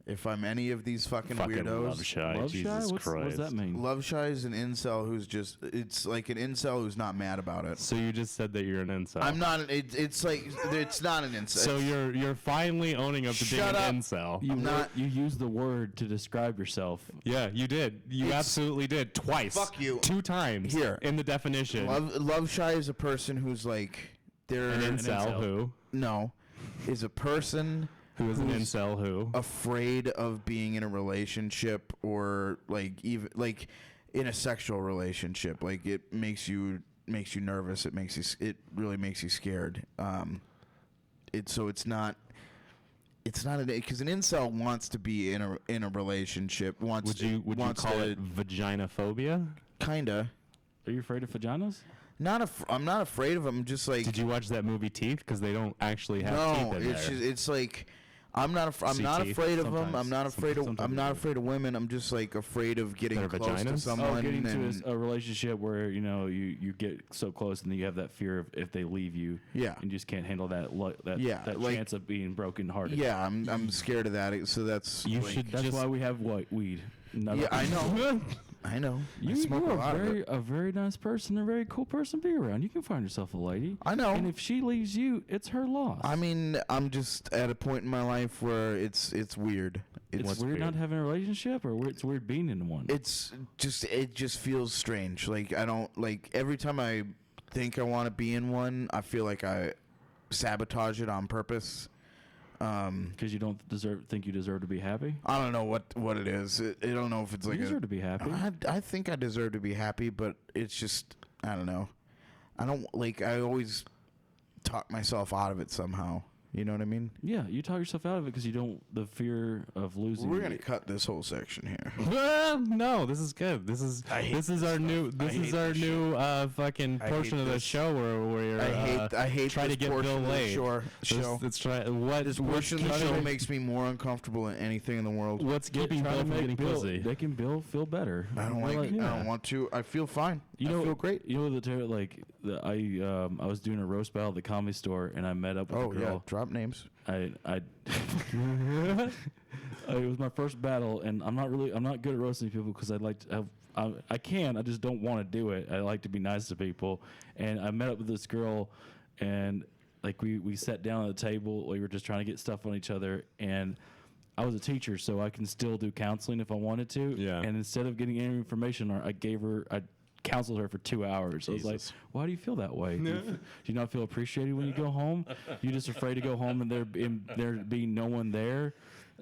If I'm any of these fucking weirdos, love shy. Love Jesus shy? What Christ. does that mean? love shy is an incel who's just. It's like an incel who's not mad about it. So you just said that you're an incel. I'm not. It's like it's not an incel. So you're finally owning up to being Shut an up. incel. You, I'm not- you used the word to describe yourself. Yeah, you did. You It's- absolutely did. Twice. Fuck you. 2 times. Here. In the definition. love shy is a person who's like they're an incel, incel. who? no, is a person Who is an who's incel who? afraid of being in a relationship or like even like in a sexual relationship. Like it makes you nervous. It really makes you scared. It's not because an incel wants to be in a relationship. Would you call it vaginophobia? Kinda. Are you afraid of vaginas? I'm not afraid of them. Just like Did you watch that movie Teeth? Because they don't actually have no, teeth in it's there. just, it's like I'm not See not teeth afraid of them. sometimes. I'm not afraid of Sometimes I'm not afraid of women. I'm just like afraid of getting Their close to vaginas? someone. Getting and, to a relationship where you get so close and then you have that fear of if they leave you. Yeah. And you just can't handle that Yeah, that like- chance of being brokenhearted. yeah, I'm scared of that. So that's You like- should That's just why we have white weed. Yeah, I know. I know. I You smoke a are lot of it. a very nice person, a very cool person to be around. You can find yourself a lady. I know. And if she leaves you, it's her loss. I mean, I'm just at a point in my life where it's weird. it's what's weird, weird? not having a relationship, or it's weird being in one. it just feels strange. Like I don't like every time I think I want to be in one, I feel like I sabotage it on purpose. Because you don't think you deserve to be happy. I don't know what it is. I don't know if it's You like deserve to be happy. I think I deserve to be happy, but it's just I don't know. I don't like. I always talk myself out of it somehow. You know what I mean? Yeah, you talk yourself out of it because you don't the fear of losing. We're gonna cut this whole section here. No, this is good. This is our new fucking I portion hate of the this. show where we're I hate try to this get portion Bill of the laid. show. Let's try what This what's portion of the keeping- show makes me more uncomfortable than anything in the world. What's keeping try Bill to from make getting Bill, pussy? making Bill feel better. I don't like it. I don't want to. I feel fine. You I know, feel great. You know I was doing a roast battle at the Comedy Store, and I met up with Oh a yeah, girl. drop names. I it was my first battle, and I'm not good at roasting people because I just don't want to do it. I like to be nice to people, and I met up with this girl, and like we sat down at the table. We were just trying to get stuff on each other, and I was a teacher, so I can still do counseling if I wanted to. Yeah. And instead of getting any information, I counseled her for 2 hours. I was like, Jesus. why do you feel that way? Do you not feel appreciated when you go home? You're just afraid to go home and there being no one there?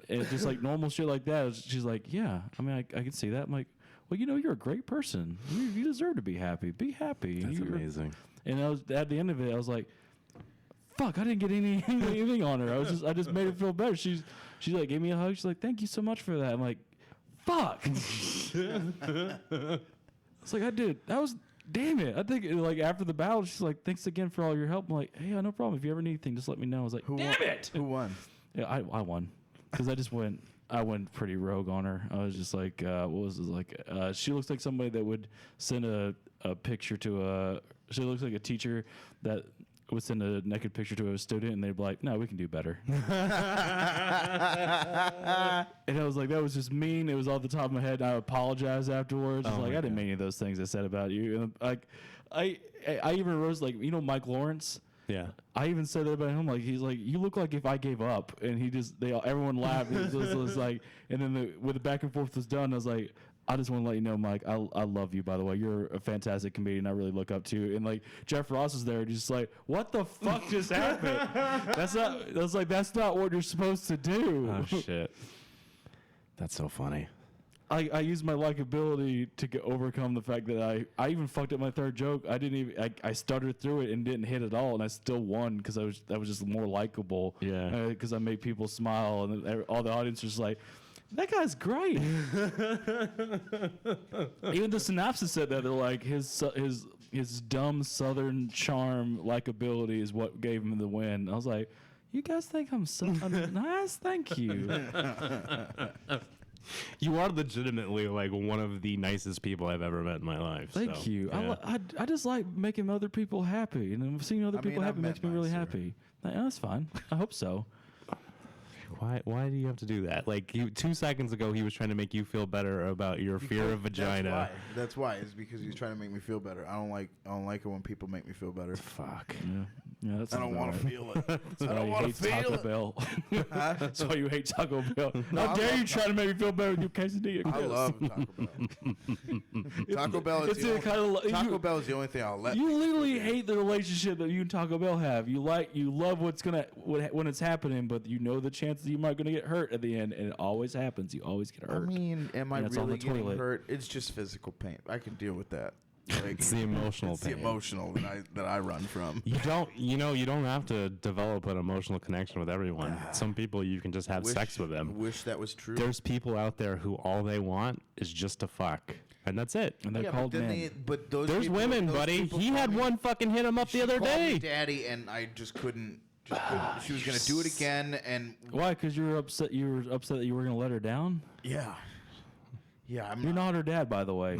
It's just like normal shit like that. She's like, yeah, I mean, I can see that. I'm like, well, you're a great person. You deserve to be happy. Be happy. That's amazing. And I was at the end of it, I was like, fuck, I didn't get anything on her. I just made her feel better. She like gave me a hug. She's like, thank you so much for that. I'm like, fuck. It's like I did. That was damn it. I think like after the battle, she's like, thanks again for all your help. I'm like, hey, no problem. If you ever need anything, just let me know. I was like, damn it. Who won? Yeah, I won because I went pretty rogue on her. I was just like, what was it like? She looks like somebody that would send a picture to she looks like a teacher that would send a naked picture to a student, and they'd be like, no, we can do better. And I was like, that was just mean. It was off the top of my head. And I apologized afterwards. It's like, I didn't mean any of those things I said about you. And like, I even rose like, Mike Lawrence. Yeah. I even said that about him. Like, he's like, you look like if I gave up. And everyone laughed. It was like, and then when the back and forth was done, I was like, I just want to let you know, Mike, I love you, by the way. You're a fantastic comedian. I really look up to you. And like Jeff Ross is there, and he's just like, what the fuck just happened? That's not what you're supposed to do. Oh shit. That's so funny. I used my likability to overcome the fact that I even fucked up my third joke. I stuttered through it and didn't hit at all, and I still won because that was just more likable. Yeah. Because I made people smile, and all the audience was like, that guy's great. Even the synopsis said that. They're like, his dumb Southern charm, likability is what gave him the win. I was like, you guys think I'm so nice? Thank you. You are legitimately like one of the nicest people I've ever met in my life. Thank you. Yeah. I just like making other people happy, and seeing other people happy makes me really happy. Like, oh, that's fine. I hope so. Why do you have to do that? Like 2 seconds ago, he was trying to make you feel better about your fear of vagina. That's why. It's because he's trying to make me feel better. I don't like it when people make me feel better. Fuck. Yeah, that's I don't want to feel it. I don't want to feel Taco it. Bell. Huh? That's why you hate Taco Bell. No, How I dare love you try to make me feel better with your quesadilla? I Chris? love Taco Bell. Taco Bell is It's the the only, kind of Taco Bell is the only thing I'll let. You literally hate the relationship that you and Taco Bell have. You love when it's happening, but you know the chances you might gonna get hurt at the end, and it always happens. You always get I hurt. mean, am I And it's on really the getting toilet. hurt? It's just physical pain. I can deal with that. Like, It's the emotional it's pain. the emotional that I run from. You don't have to develop an emotional connection with everyone. Some people you can just have sex with them. Wish that was true. There's people out there who all they want is just to fuck, and that's it. And they're Yeah, called but then men. but those There's people, women, those buddy. people He call had me- one fucking hit him up the she other called me day. Daddy, and I just couldn't. She was gonna do it again, and Why? Because you were upset. You were upset that you were gonna let her down. yeah. You're not her dad, by the way.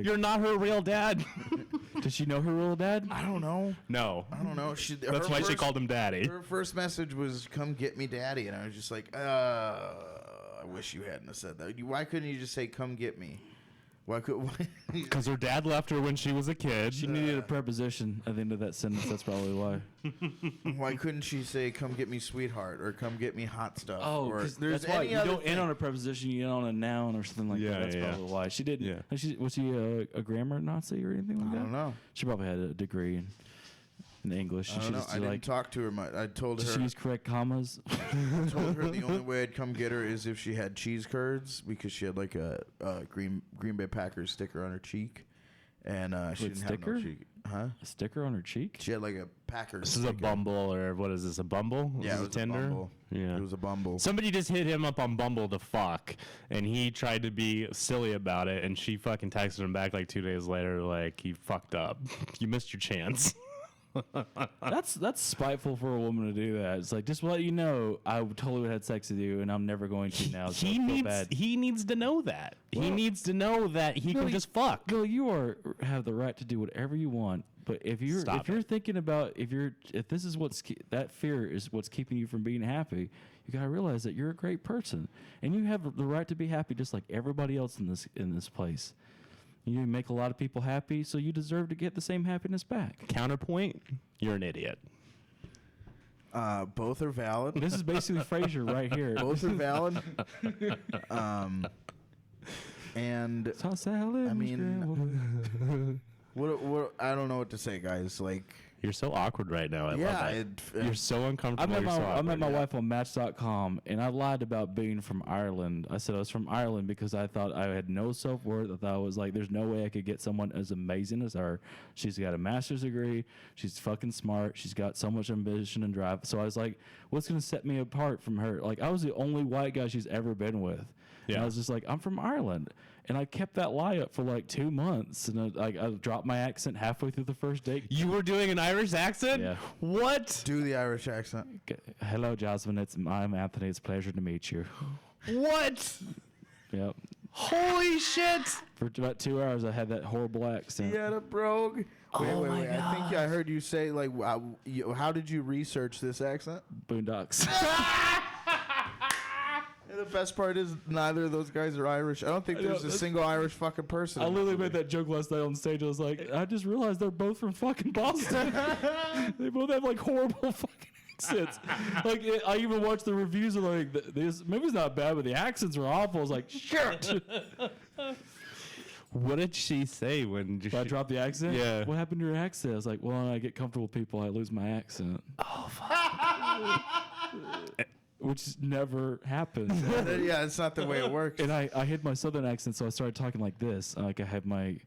You're not her real dad. Does she know her real dad? I don't know. No. I don't know. That's why she called him daddy. Her first message was, "Come get me, Daddy," and I was just like, I wish you hadn't have said that. Why couldn't you just say, "Come get me"? Why could? Because her dad left her when she was a kid. She needed a preposition at the end of that sentence. That's probably why. Why couldn't she say, "Come get me, sweetheart," or "Come get me, hot stuff"? or that's why you don't end on a preposition. You end on a noun or something like Yeah, that. That's yeah. probably why she didn't. Yeah. Was she a grammar Nazi or anything like I that? don't know. She probably had a degree in English. I don't know. I didn't talk to her much. I told Did she her. use correct commas? I told her the only way I'd come get her is if she had cheese curds, because she had like a Green Bay Packers sticker on her cheek, and she Wait, didn't sticker? have no cheek. Huh? A sticker on her cheek? She had like a Packers. This is a sticker. Bumble, or what is this? A Bumble? Yeah, Is it this was a Tinder? Bumble. Yeah. It was a Bumble. Somebody just hit him up on Bumble to fuck, and he tried to be silly about it, and she fucking texted him back like 2 days later, like, he fucked up. You missed your chance. That's spiteful for a woman to do that. It's like, just to let you know, I totally would have had sex with you, and I'm never going to now. So I feel bad. He needs to know that. He Well, needs to know that he can just fuck. Girl, you have the right to do whatever you want. But if you're thinking about if this is that fear is what's keeping you from being happy, you gotta realize that you're a great person, and you have the right to be happy just like everybody else in this place. You make a lot of people happy, so you deserve to get the same happiness back. Counterpoint, you're an idiot. Both are valid. This is basically Frasier right here. Both are valid. And Toss salad. I mean, what? I don't know what to say, guys. Like, You're so awkward right now. I love it. You're so I uncomfortable. met You're so I met awkward. my wife on Match.com, and I lied about being from Ireland. I said I was from Ireland because I thought I had no self-worth. I thought I was like, there's no way I could get someone as amazing as her. She's got a master's degree. She's fucking smart. She's got so much ambition and drive. So I was like, what's going to set me apart from her? Like, I was the only white guy she's ever been with. And Yeah. I was just like, I'm from Ireland. And I kept that lie up for like 2 months. And I dropped my accent halfway through the first date. You were doing an Irish accent? Yeah. What? do the Irish accent. Hello, Jasmine. I'm Anthony. It's a pleasure to meet you. What? Yep. Holy shit! For about 2 hours, I had that horrible accent. He had a brogue. Wait. I think I heard you say, like, how did you research this accent? Boondocks. And the best part is neither of those guys are Irish. I don't think there's a single Irish fucking person. I literally made that joke last night on stage. I was like, I just realized they're both from fucking Boston. They both have like horrible fucking accents. Like, I even watched the reviews of like, this movie's not bad, but the accents are awful. I was like, shit. What did she say when Did I drop the accent? Yeah. What happened to your accent? I was like, well, when I get comfortable with people, I lose my accent. Oh, fuck. which never happens. Yeah, it's not the way it works. And I hid my southern accent, so I started talking like this. Like I had my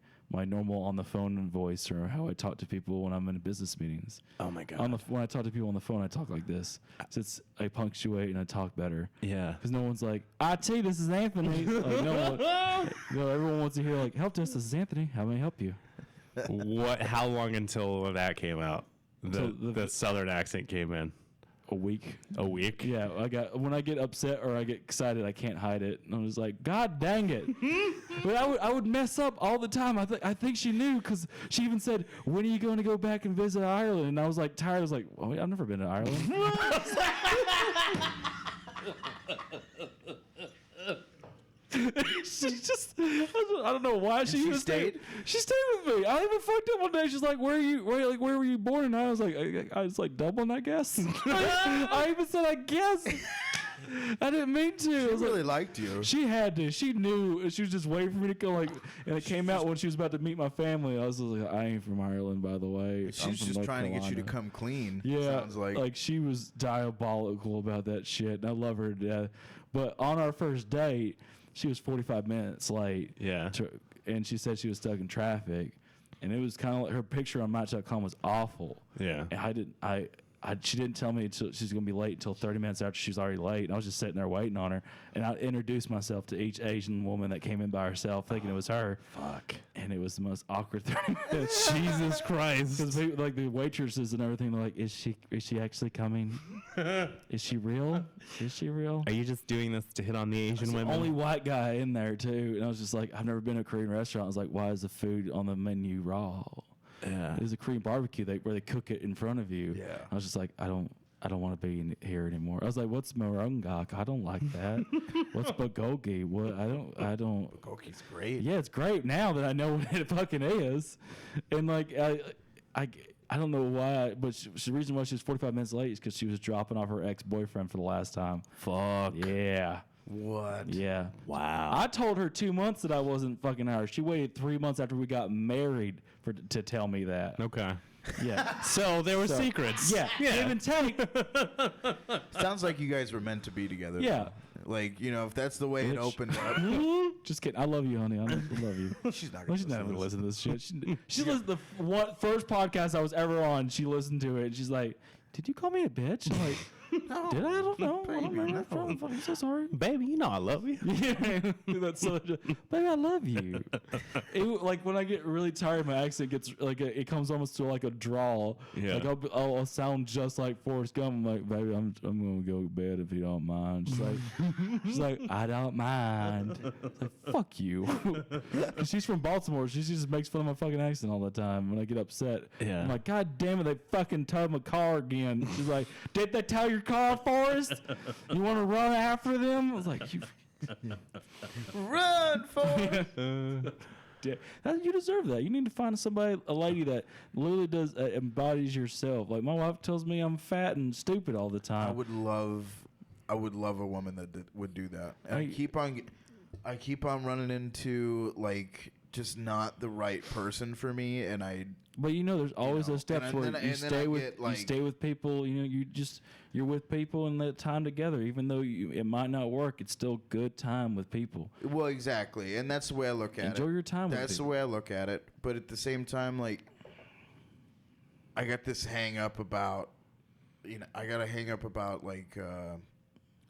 normal on the phone voice, or how I talk to people when I'm in business meetings. Oh my God. When I talk to people on the phone, I talk like this. So I punctuate and I talk better. Yeah. Because no one's like, IT, this is Anthony. Like, no, everyone wants to hear like, help desk, this is Anthony. How may I help you? How long until that came out? The southern accent came in. A week. A week? Yeah, when I get upset or I get excited, I can't hide it. And I was like, God dang it! But I would mess up all the time. I think she knew, because she even said, "When are you going to go back and visit Ireland?" And I was like tired. I was like, "Oh, I've never been to Ireland." She just, I don't know why she stayed. She stayed with me. I even fucked up one day. She's like, where were you born? And I was like, Dublin, I guess. I even said, I guess. I didn't mean to. She really liked you. She had to. She knew. She was just waiting for me to go. Like, and it came out when she was about to meet my family. I was like, I ain't from Ireland, by the way. She's just trying to get you to come clean. Yeah, sounds like she was diabolical about that shit. And I love her to death. But on our first date, she was 45 minutes late. Yeah. And she said she was stuck in traffic. And it was kind of like, her picture on Match.com was awful. Yeah. And she didn't tell me she's going to be late until 30 minutes after she was already late. And I was just sitting there waiting on her. And I introduced myself to each Asian woman that came in by herself, thinking it was her. Fuck. And it was the most awkward 30 minutes. Jesus Christ. Because like the waitresses and everything, they're like, is she actually coming? Is she real? Is she real? Are you just doing this to hit on the Asian women? The only white guy in there too. And I was just like, I've never been to a Korean restaurant. I was like, why is the food on the menu raw? Yeah. There's a Korean barbecue where they cook it in front of you. Yeah. I was just like, I don't want to be here anymore. I was like, what's marungak? I don't like that. What's bulgogi? What? I don't. Bulgogi's great. Yeah, it's great now that I know what it fucking is. And like, I don't know why, but the reason why she was 45 minutes late is because she was dropping off her ex-boyfriend for the last time. Fuck. Yeah. What? Yeah. Wow. I told her 2 months that I wasn't fucking Irish. She waited 3 months after we got married to tell me that. Okay. Yeah. So there were secrets. Yeah. Give and take. Sounds like you guys were meant to be together. Yeah. Like, if that's the way it opened up. Just kidding. I love you, honey. I love you. She's not Well, going she's to not going to listen to this shit. She listened to the first podcast I was ever on. She listened to it. And she's like, did you call me a bitch? I'm like, No. did I? I don't know. I don't Baby, remember. no. I'm so sorry. Baby, you know I love you. Yeah, that's so. Baby, I love you. Like when I get really tired, my accent gets like it comes almost to like a drawl. Yeah. Like I'll sound just like Forrest Gump. I'm like, baby, I'm gonna go to bed if you don't mind. She's like, I don't mind. It's like, fuck you. 'Cause she's from Baltimore. She just makes fun of my fucking accent all the time. When I get upset, Yeah. I'm like, God damn it, they fucking towed my car again. She's like, did they tow your car, Forrest? You want to run after them? I was like, you. Run, Forrest! Yeah, you deserve that. You need to find a lady that literally does embodies yourself. Like my wife tells me I'm fat and stupid all the time. I would love a woman that would do that. And I keep on running into like just not the right person for me, and But there's always those steps and where then- you and then stay I with get, like- you stay with people. You're with people and that time together. Even though it might not work, it's still good time with people. well, exactly, and that's the way I look at it. Enjoy your time with That's the people. way I look at it. But at the same time, like, I got this hang up about, I got a hang up about like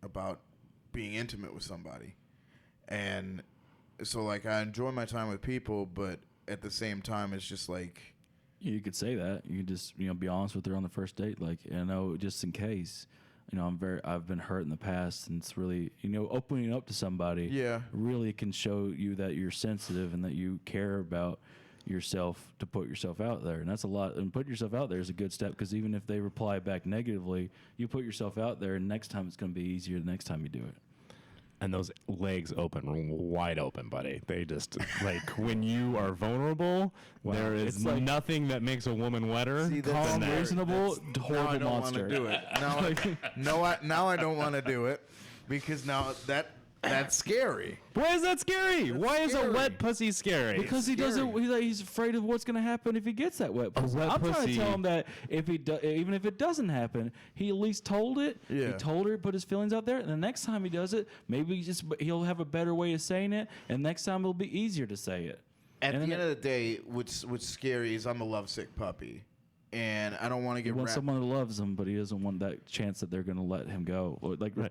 about being intimate with somebody, and so like I enjoy my time with people, but at the same time, it's just like. You could say that. You could just be honest with her on the first date. Like, just in case, I've been hurt in the past, and it's really, opening up to somebody. Yeah. Really can show you that you're sensitive and that you care about yourself to put yourself out there, and that's a lot. And putting yourself out there is a good step, because even if they reply back negatively, you put yourself out there, and next time it's going to be easier the next time you do it. And those legs open wide open, buddy. They just like when you are vulnerable, there is It's like- nothing that makes a woman wetter See, that's Calm, than that. reasonable, Now I horrible don't want monster. to do it. Now I don't want to do it because now that That's scary. Why is that scary? Why is a scary. wet pussy scary? Because he doesn't. He's afraid of what's going to happen if he gets that wet pussy. wet I'm trying to pussy- tell him that if he even if it doesn't happen, he at least told it. Yeah. He told her, put his feelings out there, and the next time he does it, maybe he'll have a better way of saying it, and next time it'll be easier to say it. At And the then end of the day, what's scary is I'm a lovesick puppy, and I don't want to He get wants wrapped. someone who loves him, but he doesn't want that chance that they're going to let him go. Or like getting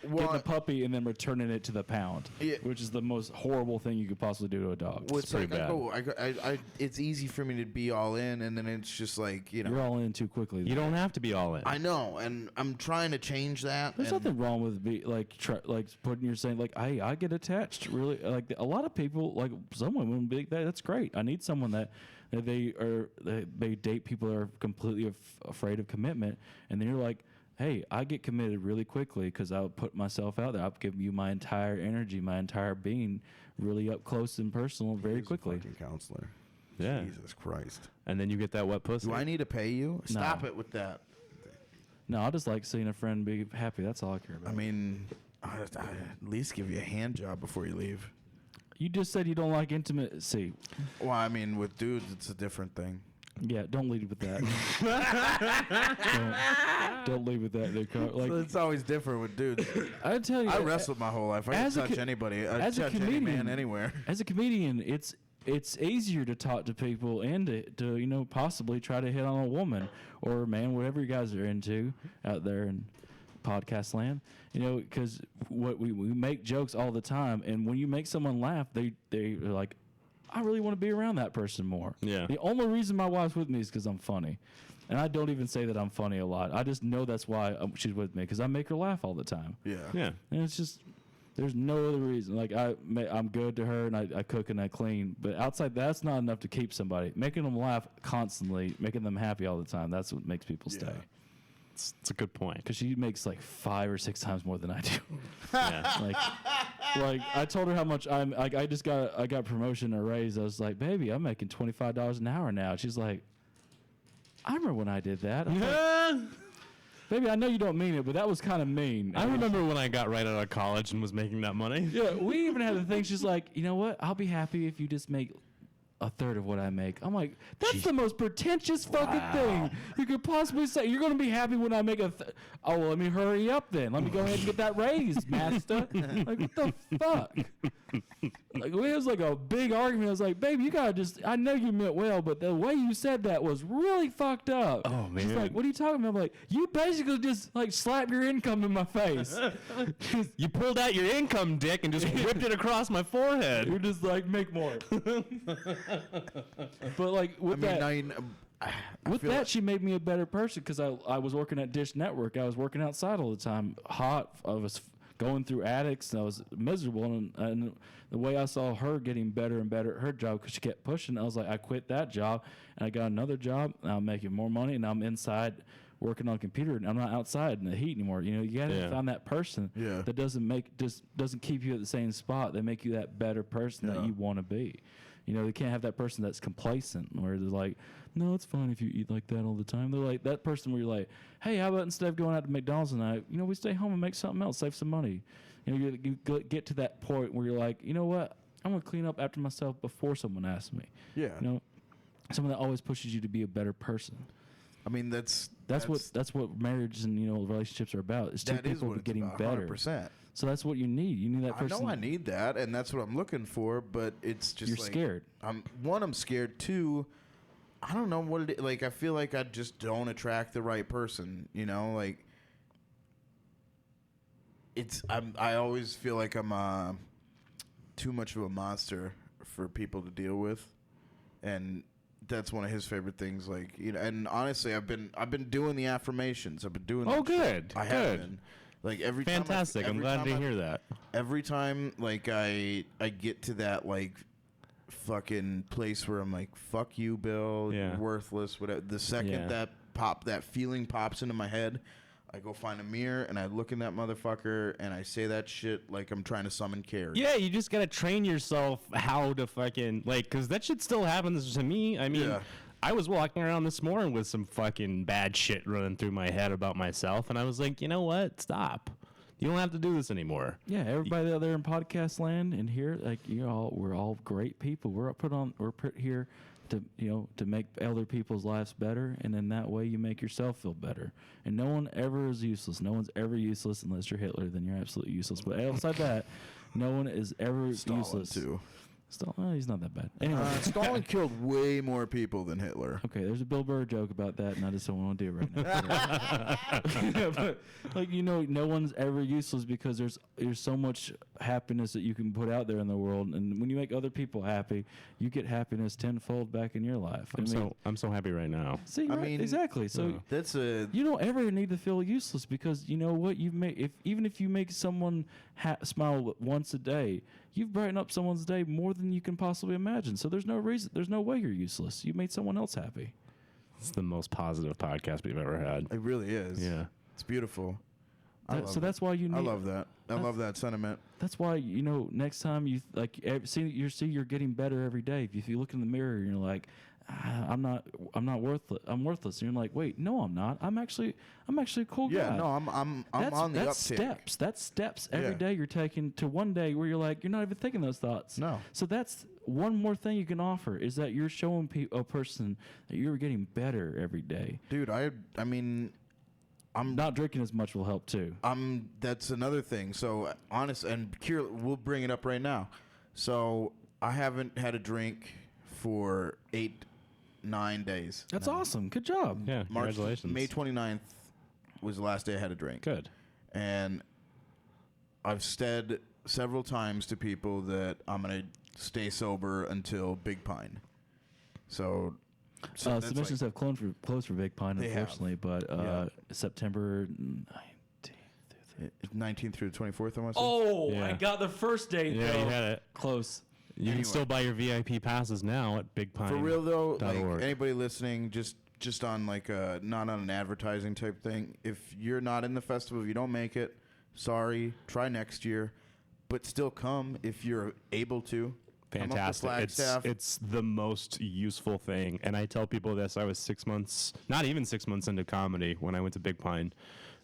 Well, a puppy and then returning it to the pound, Yeah. which is the most horrible thing you could possibly do to a dog. What's pretty like, it's easy for me to be all in, and then it's just like, you know. You're all in too quickly. You don't have to be all in. I know, and I'm trying to change that. There's and nothing wrong with putting your saying like, hey, I get attached. Really, like a lot of people, like some women, be like, that's great. I need someone that they date people that are completely afraid of commitment, and then you're like, hey, I get committed really quickly because I'll put myself out there. I'll give you my entire energy, my entire being, really up close and personal, very quickly. Fucking counselor. Yeah. Jesus Christ. And then you get that wet pussy. Do I need to pay you? Stop No. it with that. No, I just like seeing a friend be happy. That's all I care about. I mean, I at least give you a hand job before you leave. You just said you don't like intimacy. Well, I mean, with dudes, it's a different thing. Yeah, don't lead with that. don't lead with that. Like, It's always different with dudes. I tell you, I wrestled my whole life. I can as a touch co- anybody. I as a touch any comedian- man anywhere. as a comedian, it's easier to talk to people and to possibly try to hit on a woman or a man, whatever you guys are into out there in podcast land. Because we make jokes all the time, and when you make someone laugh, they're like, I really want to be around that person more. Yeah. The only reason my wife's with me is because I'm funny. And I don't even say that I'm funny a lot. I just know that's why she's with me, because I make her laugh all the time. Yeah. Yeah. And it's just, there's no other reason. Like, I'm good to her, and I cook and I clean. But outside, that's not enough to keep somebody. Making them laugh constantly, making them happy all the time, that's what makes people stay. It's a good point. Because she makes like 5 or 6 times more than I do. Yeah. like I told her how much I got promotion or raise. I was like, baby, I'm making $25 an hour now. She's like, I remember when I did that. I was like, baby, I know you don't mean it, but that was kind of mean. I remember when I got right out of college and was making that money. Yeah, we even had the thing. She's like, you know what? I'll be happy if you just make a third of what I make. I'm like, that's the most pretentious fucking thing you could possibly say. You're going to be happy when I make oh, well, let me hurry up then. Let me go ahead and get that raise, master. Like, what the fuck? Like, it was like a big argument. I was like, baby, you got to just, I know you meant well, but the way you said that was really fucked up. Oh, She's man. like, what are you talking about? I'm like, you basically just like slapped your income in my face. You pulled out your income dick and just whipped it across my forehead. You're just like, make more. But like with she made me a better person because I was working at Dish Network. I was working outside all the time, hot. I was going through attics, and I was miserable. And the way I saw her getting better and better at her job because she kept pushing, I was like, I quit that job and I got another job. And I'm making more money, and I'm inside working on a computer, and I'm not outside in the heat anymore. You gotta find that person that doesn't keep you at the same spot. They make you that better person that you want to be. They can't have that person that's complacent where they're like, no, it's fine if you eat like that all the time. They're like that person where you're like, hey, how about instead of going out to McDonald's tonight, we stay home and make something else, save some money. You get to that point where you're like, you know what? I'm going to clean up after myself before someone asks me. Yeah. Someone that always pushes you to be a better person. I mean, that's what marriage and relationships are about. It's two that is people what it's getting about, better. 100%. So that's what you need. You need that person. I know I need that, and that's what I'm looking for. But it's just You're scared. I'm scared. 2, I don't know what it is. Like, I feel like I just don't attract the right person. Like I always feel like I'm too much of a monster for people to deal with, and that's one of his favorite things. Like, and honestly, I've been doing the affirmations. I've been doing. Oh, that shit. good. I have been. Like every Fantastic. time I'm glad to hear that. Every time, like I get to that like fucking place where I'm like, fuck you, Bill. Yeah. You're worthless. Whatever. The second that feeling pops into my head, I go find a mirror and I look in that motherfucker and I say that shit like I'm trying to summon Carrie. Yeah, you just gotta train yourself how to fucking because that shit still happens to me. I mean, I was walking around this morning with some fucking bad shit running through my head about myself, and I was like, you know what? Stop. You don't have to do this anymore. Yeah, everybody out there in podcast land and here, like we're all great people. We're put here to to make other people's lives better, and in that way you make yourself feel better. And no one ever is useless. No one's ever useless unless you're Hitler. Then you're absolutely useless. But outside that, no one is ever Stalin useless. too. Stalin, he's not that bad. Anyway, Stalin killed way more people than Hitler. okay, there's a Bill Burr joke about that, and I just don't want to do it right now. But, like, no one's ever useless because there's so much happiness that you can put out there in the world, and when you make other people happy, you get happiness tenfold back in your life. I'm so happy right now. See, I right, mean, exactly. So That's a you don't ever need to feel useless because you know what you've made. Even if you make someone smile once a day, you've brightened up someone's day more than you can possibly imagine. So there's no way you're useless. You made someone else happy. It's the most positive podcast we've ever had. It really is. Yeah. It's beautiful. So that's why you need. I love that. I love that sentiment. That's why next time you see you're getting better every day. If you look in the mirror and you're like, I'm not worthless. I'm worthless. And you're like, wait, no, I'm not. I'm actually a cool guy. Yeah, no, I'm on the uptick. That's steps every day you're taking to one day where you're like, you're not even thinking those thoughts. No. So that's one more thing you can offer is that you're showing a person that you're getting better every day. Dude, I mean, I'm Not drinking as much will help too. that's another thing. So honest and we'll bring it up right now. So I haven't had a drink for 8-9 days. That's awesome. Good job. Yeah, congratulations. May 29th was the last day I had a drink. Good. And I've said several times to people that I'm going to stay sober until Big Pine. So that's Submissions have closed for Big Pine, They have. unfortunately, but Yeah. September 19th through the 24th, I want to say. Oh, Yeah. I got the first date. Yeah, though. you had it. Close. You Anyway. can still buy your VIP passes now at Big Pine. For real though, like .org. anybody listening, just on like not on an advertising type thing. If you're not in the festival, if you don't make it, sorry. Try next year, but still come if you're able to. Fantastic. Come up to Flagstaff. It's the most useful thing. And I tell people this. I was 6 months, not even 6 months into comedy when I went to Big Pine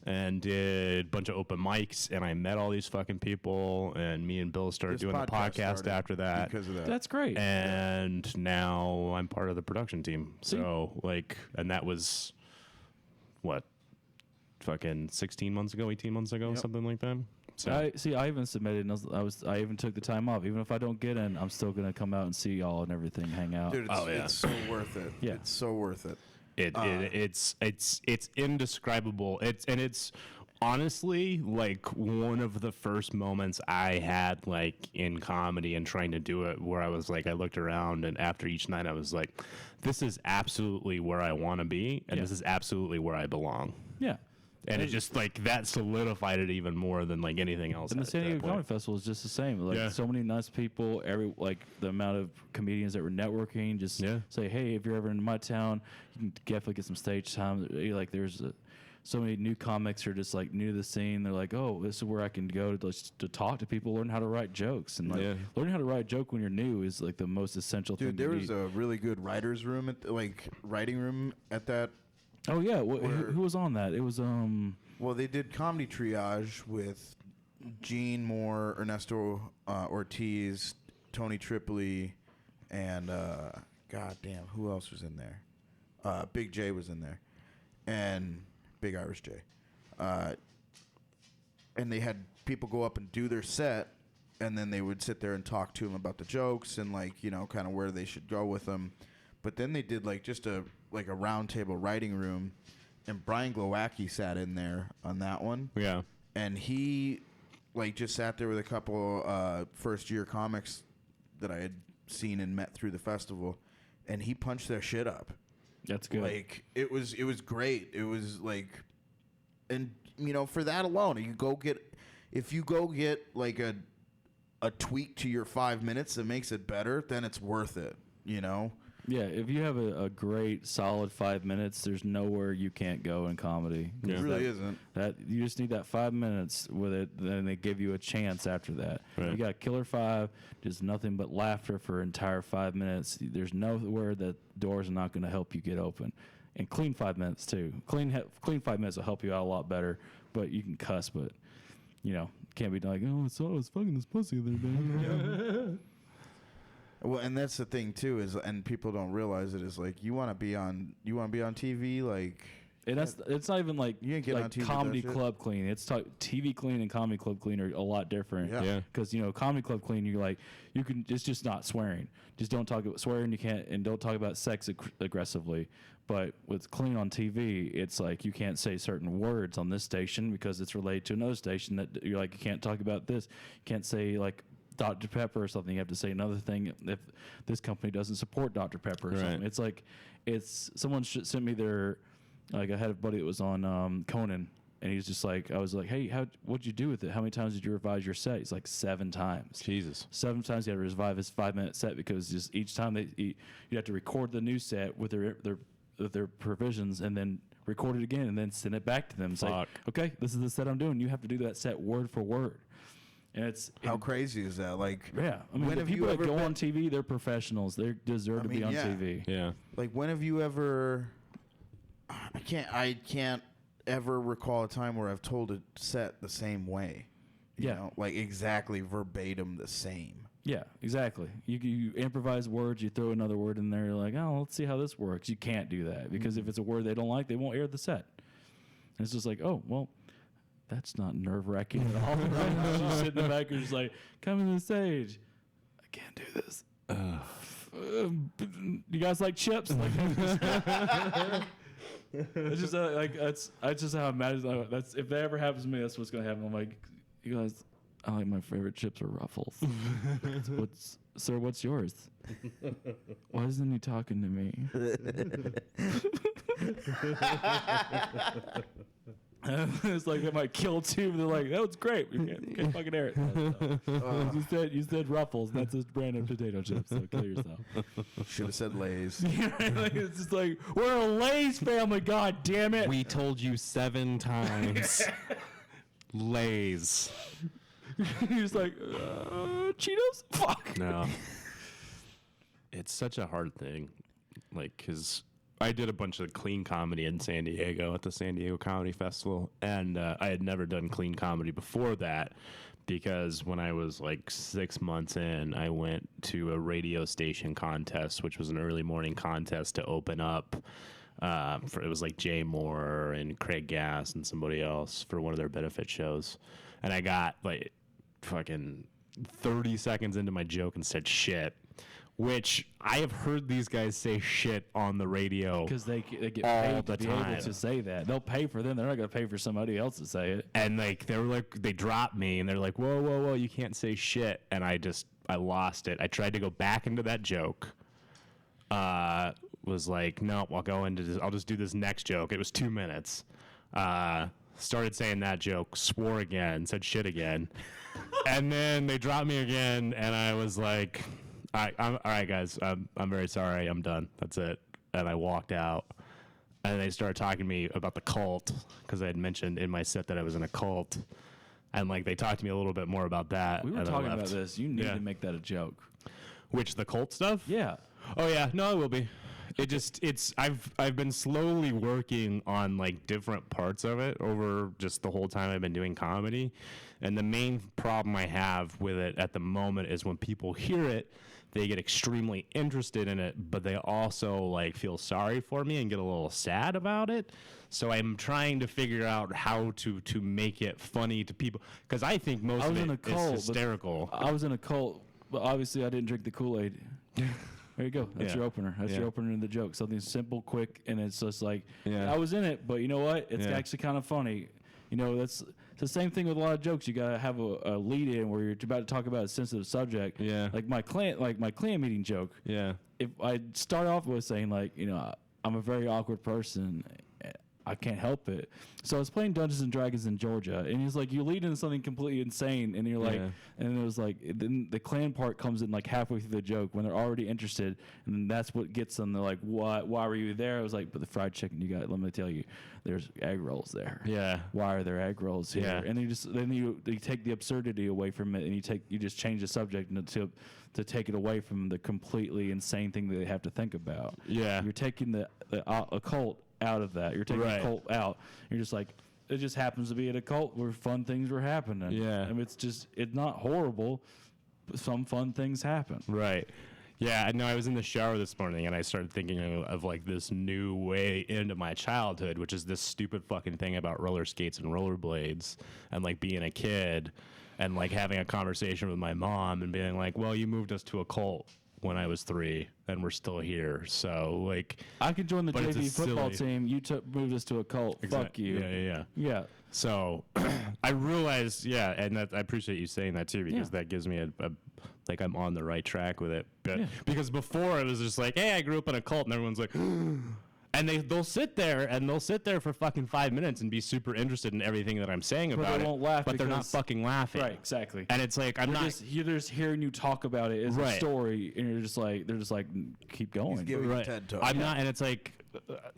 and did a bunch of open mics. And I met all these fucking people. And me and Bill started This doing the podcast started after that. because of that. That's great. And now I'm part of the production team. So, and that was, what, fucking 16 months ago, 18 months ago, Yep. something like that. So, I even submitted, and I even took the time off. Even if I don't get in, I'm still gonna come out and see y'all and everything, hang out. Dude, it's so worth it. Yeah. It's so worth it. it's indescribable. It's honestly like one of the first moments I had like in comedy and trying to do it where I was like, I looked around and after each night I was like, this is absolutely where I want to be and Yeah. this is absolutely where I belong. Yeah. And it just like that solidified it even more than like anything else. And the at San that Diego point. Comedy Festival is just the same. Like Yeah. so many nice people. The amount of comedians that were networking. Just Yeah. say, hey, if you're ever in my town, you can definitely get some stage time. Like there's so many new comics who are just like new to the scene. They're like, oh, this is where I can go to talk to people, learn how to write jokes, and like Yeah. learning how to write a joke when you're new is like the most essential thing. Dude, there to was a really good writers room writing room at that. Oh yeah, who was on that? It was Well, they did comedy triage with Gene Moore, Ernesto Ortiz, Tony Tripoli, and goddamn, who else was in there? Big J was in there, and Big Irish J. And they had people go up and do their set, and then they would sit there and talk to them about the jokes and kind of where they should go with them. But then they did just a round table writing room. And Brian Glowacki sat in there on that one. Yeah. And he, just sat there with a couple first-year comics that I had seen and met through the festival. And he punched their shit up. that's good. It was great. It was and, for that alone, if you go get, a tweak to your 5 minutes that makes it better, then it's worth it, Yeah, if you have a great solid 5 minutes, there's nowhere you can't go in comedy. It really isn't. That you just need that 5 minutes with it, then they give you a chance after that. Right. You got Killer 5, just nothing but laughter for entire 5 minutes. There's nowhere that doors are not going to help you get open. And clean 5 minutes too. Clean 5 minutes will help you out a lot better. But you can cuss, but can't be like, oh, I was fucking this pussy the other day. Well, and that's the thing too and people don't realize it is like you want to be on TV like. And it's not even like you ain't getting on TV comedy with that club clean. It's TV clean and comedy club clean are a lot different. Yeah. Because comedy club clean, it's just not swearing. Just don't talk about swearing. You can't, and don't talk about sex aggressively. But with clean on TV, it's like you can't say certain words on this station because it's related to another station that you're like, you can't talk about this. You can't say like Dr. Pepper or something. You have to say another thing if this company doesn't support Dr. Pepper or something. It's like, someone sent me their. Like I had a buddy that was on Conan, and he's just like, I was like, hey, what'd you do with it? How many times did you revise your set? He's like 7 times. Jesus. 7 times he had to revive his 5-minute set because just each time you have to record the new set with their provisions and then record it again and then send it back to them. It's like, okay, this is the set I'm doing. You have to do that set word for word. And how crazy is that? Like, yeah, I mean, the people that go on TV, they're professionals. They deserve to be on TV. Yeah. Like, when have you ever? I can't ever recall a time where I've told a set the same way. You know, like exactly verbatim the same. Yeah, exactly. You improvise words, you throw another word in there, you're like, oh, let's see how this works. You can't do that because if it's a word they don't like, they won't air the set. And it's just like, oh, well, that's not nerve-wracking at all. You sit in the back and just like, come to the stage. I can't do this. You guys like chips? It's just that's just how I imagine. That's if that ever happens to me, that's what's gonna happen. I'm like, you guys, I like my favorite chips are Ruffles. What's yours? Why isn't he talking to me? It's like it might kill too. They're like, that was great. You can't fucking air it. You said Ruffles. And that's a brand of potato chips. So kill yourself. Should have said Lay's. It's just like we're a Lay's family. God damn it. We told you 7 times. Lay's. He's like, Cheetos? Fuck. No. It's such a hard thing. Like, because I did a bunch of clean comedy in San Diego at the San Diego Comedy Festival, and I had never done clean comedy before that because when I was like 6 months in, I went to a radio station contest, which was an early morning contest to open up. It was like Jay Moore and Craig Gass and somebody else for one of their benefit shows. And I got like fucking 30 seconds into my joke and said shit. Which I have heard these guys say shit on the radio because they get all paid the to be time. able to say that. They'll pay for them. They're not going to pay for somebody else to say it. And like they dropped me and they're like, whoa, you can't say shit. And I lost it. I tried to go back into that joke. Was like, no, I'll just do this next joke. It was 2 minutes. Started saying that joke, swore again, said shit again, and then they dropped me again, and I was like, all right, guys, I'm very sorry, I'm done. That's it. And I walked out, and they started talking to me about the cult because I had mentioned in my set that I was in a cult, and like they talked to me a little bit more about that. We were and talking about this. You need to make that a joke. Which, the cult stuff? Yeah. Oh yeah, no, it will be. I've been slowly working on like different parts of it over just the whole time I've been doing comedy. And the main problem I have with it at the moment is when people hear it, they get extremely interested in it, but they also like feel sorry for me and get a little sad about it. So I'm trying to figure out how to make it funny to people because I think most of it is hysterical. I was in a cult, but obviously I didn't drink the Kool-Aid. There you go. That's your opener. That's your opener in the joke. Something simple, quick, and it's just like, I was in it, but you know what? It's actually kind of funny. You know, it's the same thing with a lot of jokes. You gotta have a lead in where you're about to talk about a sensitive subject. Yeah. Like my clan meeting joke. Yeah. If I start off with saying like, you know, I'm a very awkward person. I can't help it. So I was playing Dungeons and Dragons in Georgia, and he's like, you lead into something completely insane, and you're like, and it was like, then the clan part comes in like halfway through the joke when they're already interested, and that's what gets them. They're like, what? Why were you there? I was like, but the fried chicken you got. Let me tell you, there's egg rolls there. Yeah. Why are there egg rolls here? Yeah. And you take the absurdity away from it, and you just change the subject to take it away from the completely insane thing that they have to think about. Yeah. You're taking the occult out of that. You're taking the cult out. You're just like, it just happens to be at a cult where fun things were happening. Yeah. I mean, it's not horrible, but some fun things happen. Right. Yeah, I know. I was in the shower this morning and I started thinking of like this new way into my childhood, which is this stupid fucking thing about roller skates and rollerblades and like being a kid and like having a conversation with my mom and being like, well, you moved us to a cult when I was 3 and we're still here. So like, I could join the But it's JV a football silly- team. You moved us to a cult. Fuck you. Yeah. Yeah. So I realized, and I appreciate you saying that too, because that gives me a like I'm on the right track with it. But because before it was just like, hey, I grew up in a cult, and everyone's like, and they'll sit there for fucking 5 minutes and be super interested in everything that I'm saying But about they it, won't laugh but they're not because- fucking laughing. Right. Exactly. And it's like You're just hearing you talk about it as a Right. story, and they're just like, keep going. giving right. a TED talk. I'm not, and it's like,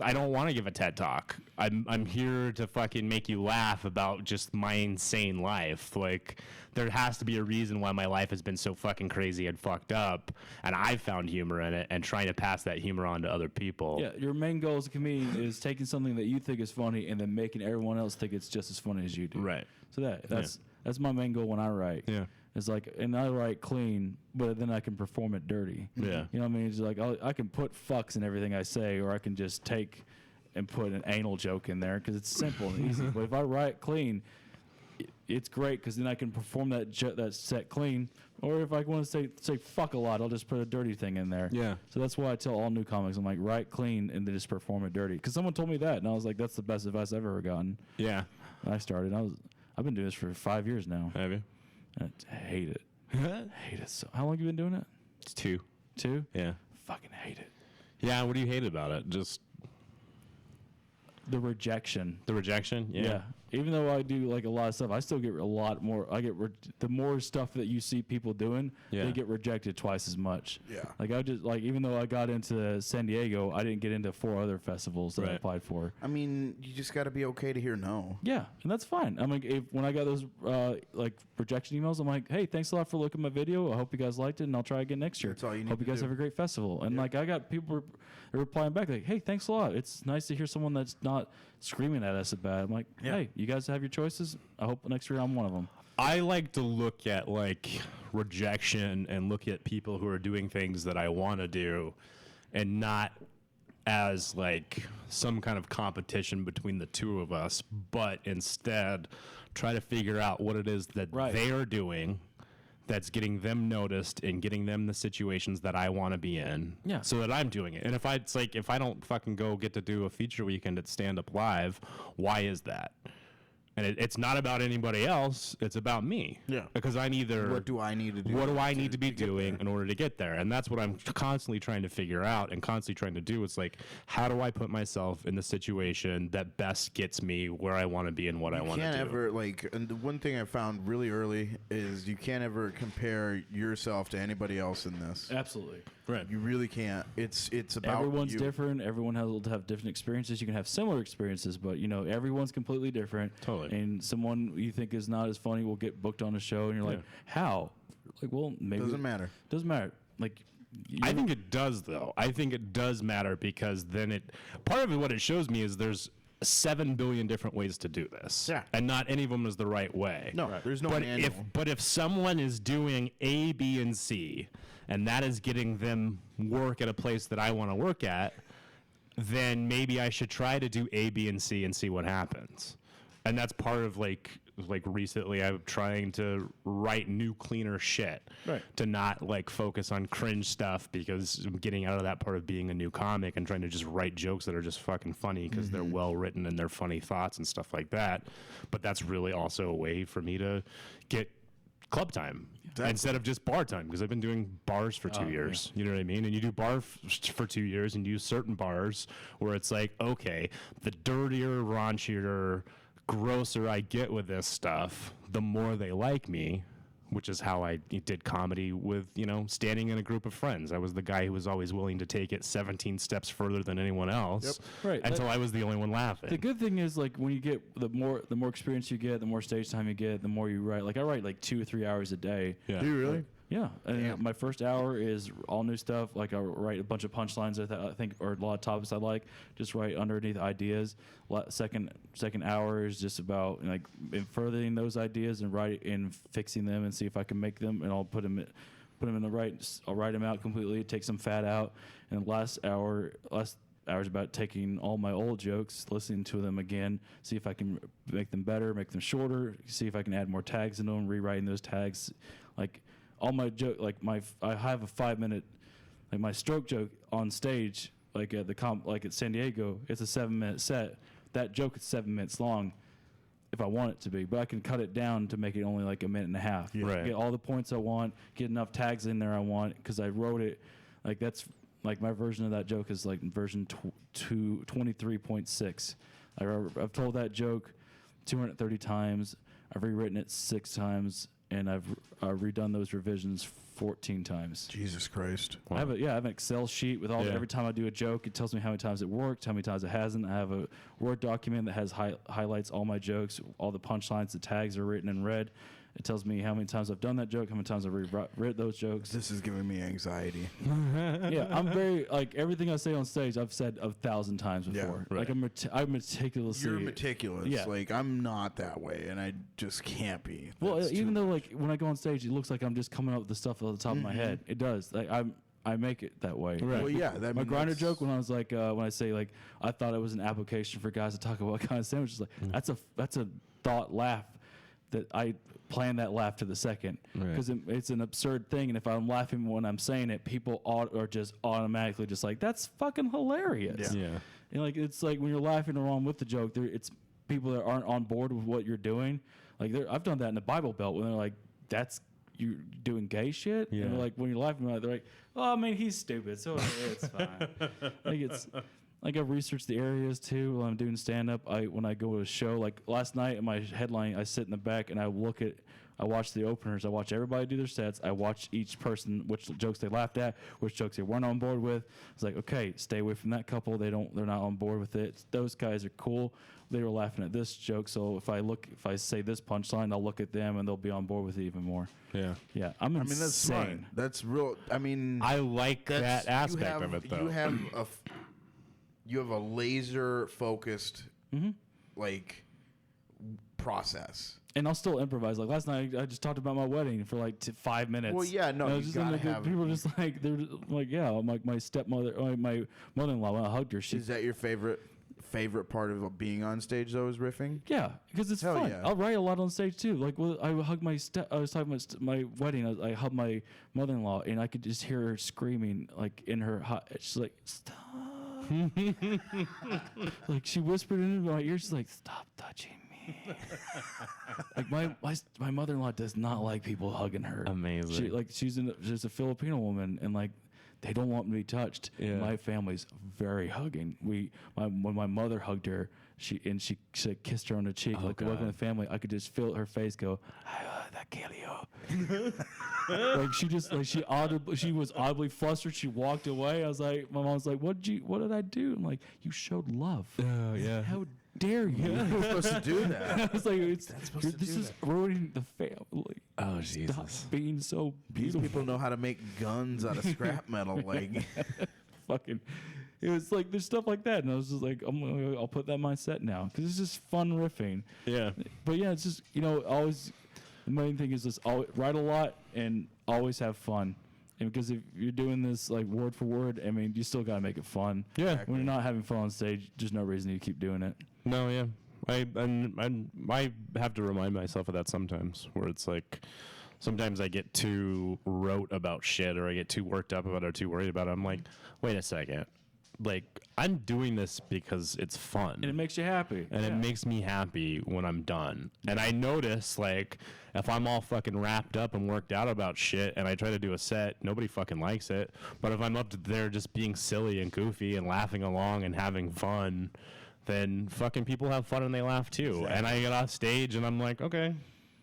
I don't want to give a TED talk. I'm here to fucking make you laugh about just my insane life. Like, there has to be a reason why my life has been so fucking crazy and fucked up, and I found humor in it and trying to pass that humor on to other people. Yeah, your main goal as a comedian is taking something that you think is funny and then making everyone else think it's just as funny as you do. Right. So that's my main goal when I write. Yeah. It's like, and I write clean, but then I can perform it dirty. Yeah. You know what I mean? It's like I can put fucks in everything I say, or I can just take and put an anal joke in there because it's simple and easy. But if I write clean, it's great because then I can perform that set clean. Or if I want to say fuck a lot, I'll just put a dirty thing in there. Yeah. So that's why I tell all new comics, I'm like, write clean and then just perform it dirty. Because someone told me that, and I was like, that's the best advice I've ever gotten. Yeah. And I started. I've been doing this for 5 years now. Have you? I hate it. Hate it so. How long you been doing it? It's 2. 2? Yeah. Fucking hate it. Yeah. What do you hate about it? Just The rejection. the rejection? Yeah. Even though I do like a lot of stuff, I still get a lot more. The more stuff that you see people doing, Yeah. they get rejected twice as much. Yeah. Like even though I got into San Diego, I didn't get into 4 other festivals that I Right. applied for. I mean, you just got to be okay to hear no. Yeah, and that's fine. I'm like, when I got those like rejection emails, I'm like, hey, thanks a lot for looking at my video. I hope you guys liked it, and I'll try again next year. That's all you need Hope you to guys do. have a great festival. And like, I got people replying back like, hey, thanks a lot. It's nice to hear someone that's not screaming at us about it. I'm like, hey, you guys have your choices. I hope next year I'm one of them. I like to look at like rejection and look at people who are doing things that I want to do and not as like some kind of competition between the two of us, but instead try to figure out what it is that they are doing that's getting them noticed and getting them the situations that I want to be in. Yeah. So that I'm doing it. And if I don't fucking go get to do a feature weekend at Stand Up Live, why is that? And it's not about anybody else. It's about me. Yeah. Because I'm either... What do I need to do? What do I need to be doing in order to get there? And that's what I'm constantly trying to figure out and constantly trying to do. It's like, how do I put myself in the situation that best gets me where I want to be and what I want to do? You can't ever, like, and the one thing I found really early is you can't ever compare yourself to anybody else in this. Absolutely. Right. You really can't. It's about Everyone's you. different. Everyone will have different experiences. You can have similar experiences, but everyone's completely different. Totally. And someone you think is not as funny will get booked on a show, and you're like, how? Like, well, maybe Doesn't matter. Doesn't matter. Like, I think it does, though. I think it does matter because then part of it, what it shows me is there's 7 billion different ways to do this. Yeah. And not any of them is the right way. No, there's no but manual. if someone is doing A, B, and C, and that is getting them work at a place that I want to work at, then maybe I should try to do A, B, and C and see what happens. And that's part of like recently I'm trying to write new, cleaner shit. Right. To not like focus on cringe stuff because I'm getting out of that part of being a new comic and trying to just write jokes that are just fucking funny because they're well written and they're funny thoughts and stuff like that. But that's really also a way for me to get club time. Exactly. Instead of just bar time, because I've been doing bars for 2 years. You know what I mean? And you do bar for 2 years and you use certain bars where it's like, okay, the dirtier, raunchier, grosser I get with this stuff, the more they like me, which is how I did comedy with, standing in a group of friends. I was the guy who was always willing to take it 17 steps further than anyone else. Yep. Right. Until I was the only one laughing. the good thing is, like, when you get the more experience you get, the more stage time you get, the more you write. Like, I write like 2 or 3 hours a day. Yeah. Do you really? Yeah, and Damn. my first hour is all new stuff. Like I write a bunch of punchlines that I think, or a lot of topics I like. Just write underneath ideas. Second hour is just about like furthering those ideas and fixing them and see if I can make them. And I'll put them in the right. I'll write them out completely. Take some fat out. And last hour is about taking all my old jokes, listening to them again, see if I can make them better, make them shorter, see if I can add more tags in them, rewriting those tags, like. All my joke, like I have a 5-minute, like my stroke joke on stage, like at like at San Diego, it's a 7-minute set. That joke is 7 minutes long, if I want it to be, but I can cut it down to make it only like a minute and a half. Yeah. Right. Get all the points I want, get enough tags in there I want, because I wrote it, like that's like my version of that joke is like version 23.6. I've told that joke 230 times. I've rewritten it 6 times. And I've redone those revisions 14 times. Jesus Christ. Wow. I have an Excel sheet with every time I do a joke, it tells me how many times it worked, how many times it hasn't. I have a Word document that has highlights all my jokes, all the punchlines, the tags are written in red. It tells me how many times I've done that joke, how many times I've rewritten those jokes. This is giving me anxiety. Yeah, I'm very, like, everything I say on stage, I've said 1,000 times before. Yeah, Like, right. I'm meticulously. You're meticulous. Yeah. Like, I'm not that way, and I just can't be. Well, That's even too though, much. like, when I go on stage, it looks like I'm just coming up with the stuff off the top of my head. It does. Like, I make it that way. Right. Well, yeah. That, My grinder joke when I was like, when I say like, I thought it was an application for guys to talk about what kind of sandwiches. Like, that's a thought laugh that I plan that laugh to the second because it's an absurd thing. And if I'm laughing when I'm saying it, people are just automatically just like, that's fucking hilarious. Yeah. And like, it's like when you're laughing along with the joke, it's people that aren't on board with what you're doing. Like I've done that in the Bible Belt when they're like, that's you doing gay shit. Yeah. And they're like, when you're laughing about it, they're like, oh, I mean, he's stupid, so it's fine. Like it's like I've researched the areas too while I'm doing stand up. When I go to a show, like last night in my headline, I sit in the back and I watch the openers. I watch everybody do their sets. I watch each person, which jokes they laughed at, which jokes they weren't on board with. It's like, okay, stay away from that couple. They're not on board with it. Those guys are cool. They were laughing at this joke. So if I say this punchline, I'll look at them and they'll be on board with it even more. Yeah. Yeah. I mean, that's insane. smart. That's real. I mean, I like that aspect of it, though. You have a laser focused like process. And I'll still improvise. Like last night, I just talked about my wedding for like 5 minutes. Well, yeah, no, And I you was just gotta like, have. people are just like, they're like, yeah, I'm like my stepmother, my mother-in-law. When I hugged her, Is that your favorite part of being on stage though? Is riffing? yeah, because it's Hell fun. yeah. I'll write a lot on stage too. Like, I would hug I was talking about my wedding. I hugged my mother-in-law, and I could just hear her screaming, like in her hot. She's like, stop. Like she whispered into my ear. She's like, stop touching me. Like my mother-in-law does not like people hugging her. Amazing. She's a Filipino woman, and like they don't want me to be touched. Yeah. My family's very hugging. When my mother hugged her, she kissed her on the cheek. Oh, like God. working in the family, I could just feel her face go, that kill you. Like she was audibly flustered. She walked away. I was like, my mom's like, what did I do? I'm like, you showed love. Oh, yeah. How dare you? You're supposed to do that. I was like, supposed to this do is ruining the family. Oh, Stop Jesus. being so These beautiful. people know how to make guns out of scrap metal. Like, Fucking, it was like there's stuff like that, and I was just like, I'll put that in my set now because it's just fun riffing. Yeah. But yeah, it's just always the main thing is just write a lot and always have fun. And because if you're doing this like word for word, I mean, you still gotta make it fun. Yeah. When you're not having fun on stage, there's no reason you keep doing it. No, yeah. I have to remind myself of that sometimes, where it's like sometimes I get too rote about shit, or I get too worked up about it, or too worried about it. I'm like, wait a second. Like, I'm doing this because it's fun. And it makes you happy. And it makes me happy when I'm done. And I notice, like, if I'm all fucking wrapped up and worked out about shit and I try to do a set, nobody fucking likes it. But if I'm up there just being silly and goofy and laughing along and having fun, then fucking people have fun and they laugh too. Exactly. And I get off stage and I'm like, okay,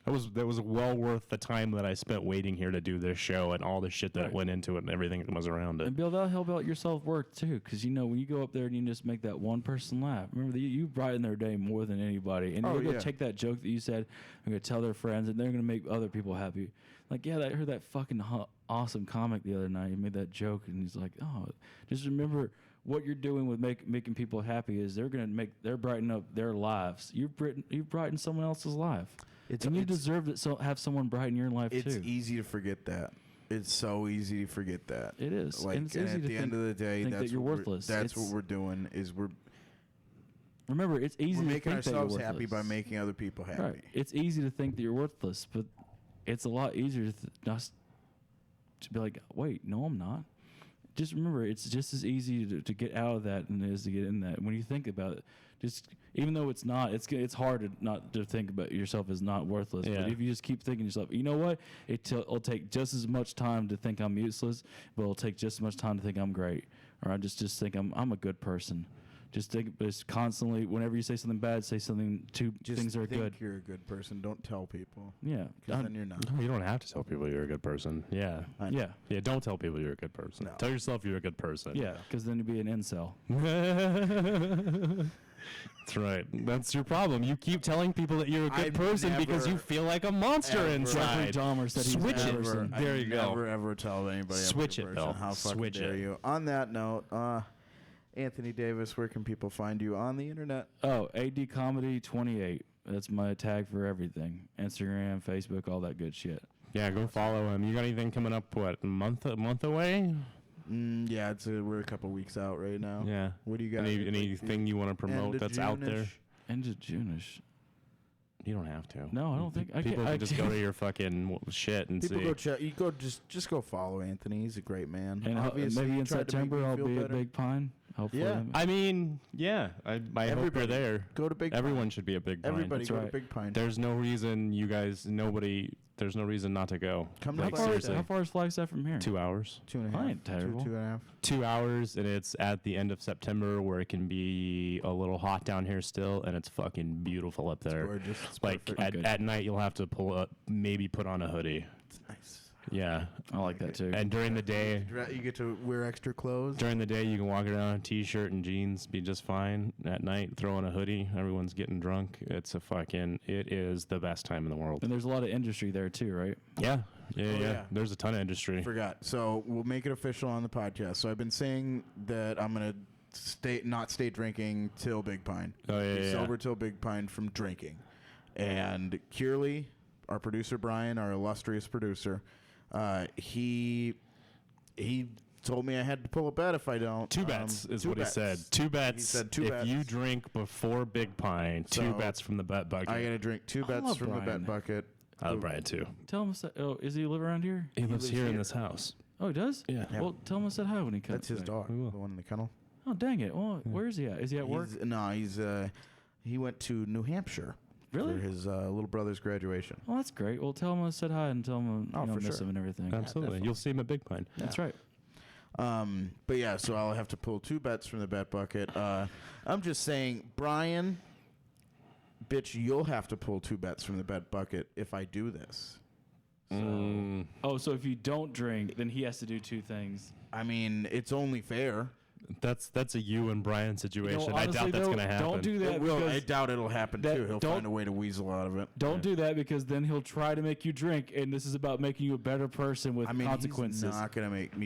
that was well worth the time that I spent waiting here to do this show and all the shit that went into it and everything that was around it. And Bill, that'll help out your self-worth too, because when you go up there and you just make that one person laugh, remember you brighten their day more than anybody, and they're going to take that joke that you said, they're going to tell their friends, and they're going to make other people happy. Like, yeah, I heard that fucking awesome comic the other night. He made that joke, and he's like, oh, just remember what you're doing with making people happy is they're brighten up their lives. You've brightened someone else's life. And you deserve to have someone brighten your life too. It's easy to forget that. It's so easy to forget that. It is. Like, and it's easy at the end of the day, that's you're worthless. That's what we're doing. Is remember, it's easy we're to making think that you're ourselves happy by worthless. making other people happy. Right. It's easy to think that you're worthless, but it's a lot easier to be like, wait, no, I'm not. Just remember, it's just as easy to get out of that than it is to get in that. When you think about it, just even though it's not, it's hard not to think about yourself as not worthless. Yeah. But if you just keep thinking yourself, you know what, it'll take just as much time to think I'm useless, but it'll take just as much time to think I'm great, or I just think I'm a good person. Just constantly, whenever you say something bad, say something things that are good. You're a good person. Don't tell people. Yeah. Because then you're not. No, you don't have to tell people you're a good person. Yeah. Yeah. Yeah, don't tell people you're a good person. No. Tell yourself you're a good person. Yeah, because then you'd be an incel. That's right. That's your problem. You keep telling people that you're a good I've person because you never, feel like a monster ever- inside. Jeffrey Dahmer said he was Switch a it. good person. There you go. Never ever tell anybody. Switch I'm a it, good person. Bill. How fucking Switch dare it. you? On that note, Anthony Davis, where can people find you on the internet? Oh, AD Comedy 28. That's my tag for everything. Instagram, Facebook, all that good shit. Yeah, go follow him. You got anything coming up? What, a month away? Yeah, we're a couple weeks out right now. Yeah. What do you got? Anything you want to promote that's out there? End of June-ish. You don't have to. No, I don't think People can just go to your fucking shit and People see. go check. You go just go follow Anthony. He's a great man. And obviously, maybe he in tried to make September me I'll feel be at better. Big Pine. Hopefully. Yeah. I mean, yeah. I hope you're Everybody there. Go to Big Pine. Everyone should be a Big Pine. Everybody That's go right. to Big Pine. There's no reason you guys, there's no reason not to go. Come to Like, Flagstaff. seriously. How far is Flagstaff from here? 2 hours. 2.5. I ain't terrible. 2.5. 2 hours, and it's at the end of September where it can be a little hot down here still, and it's fucking beautiful up there. Gorgeous. It's Like perfect. at night, you'll have to maybe put on a hoodie. It's nice. Yeah, I like that too. and during the day, You get to wear extra clothes. you can walk around in a t-shirt and jeans, be just fine. At night, throw on a hoodie. Everyone's getting drunk. It is the best time in the world. And there's a lot of industry there too, right? Yeah. yeah. There's a ton of industry. Forgot. So we'll make it official on the podcast. So I've been saying that I'm gonna not stay drinking till Big Pine. Oh yeah, Be yeah. sober till Big Pine from drinking. And Kearley, our producer Brian, our illustrious producer, he told me I had to pull a bet if I don't. 2 bets is two what bets. he said. 2 bets. He said 2 if bets. you drink before Big Pine, 2 So, bets from the bet bucket. I gotta drink 2 bets love from the Brian. bet bucket. I love Brian too. Tell him. Is he live around here? He lives lives here in here. this house. Oh, he does. Yeah. Well, tell him I said hi when he comes. That's his back. dog, We will. the one in the kennel. Oh, dang it. Well, where is he at? Is he at work? He went to New Hampshire Really? for his little brother's graduation. Oh, that's great. Well, tell him I said hi and tell him Oh, for miss sure. him and everything. Absolutely. definitely. You'll see him at Big Pine. That's right. But yeah, so I'll have to pull 2 bets from the bet bucket. I'm just saying, Brian, bitch, you'll have to pull 2 bets from the bet bucket if I do this. So, Oh, so if you don't drink, then he has to do 2 things. I mean, it's only fair. That's a you and Brian situation. I honestly, doubt that's though, gonna happen. Don't do that. It will. I because doubt it'll happen that- too. He'll don't- find a way to weasel out of it. Don't do that because then he'll try to make you drink, and this is about making you a better person with I mean, consequences. he's not gonna make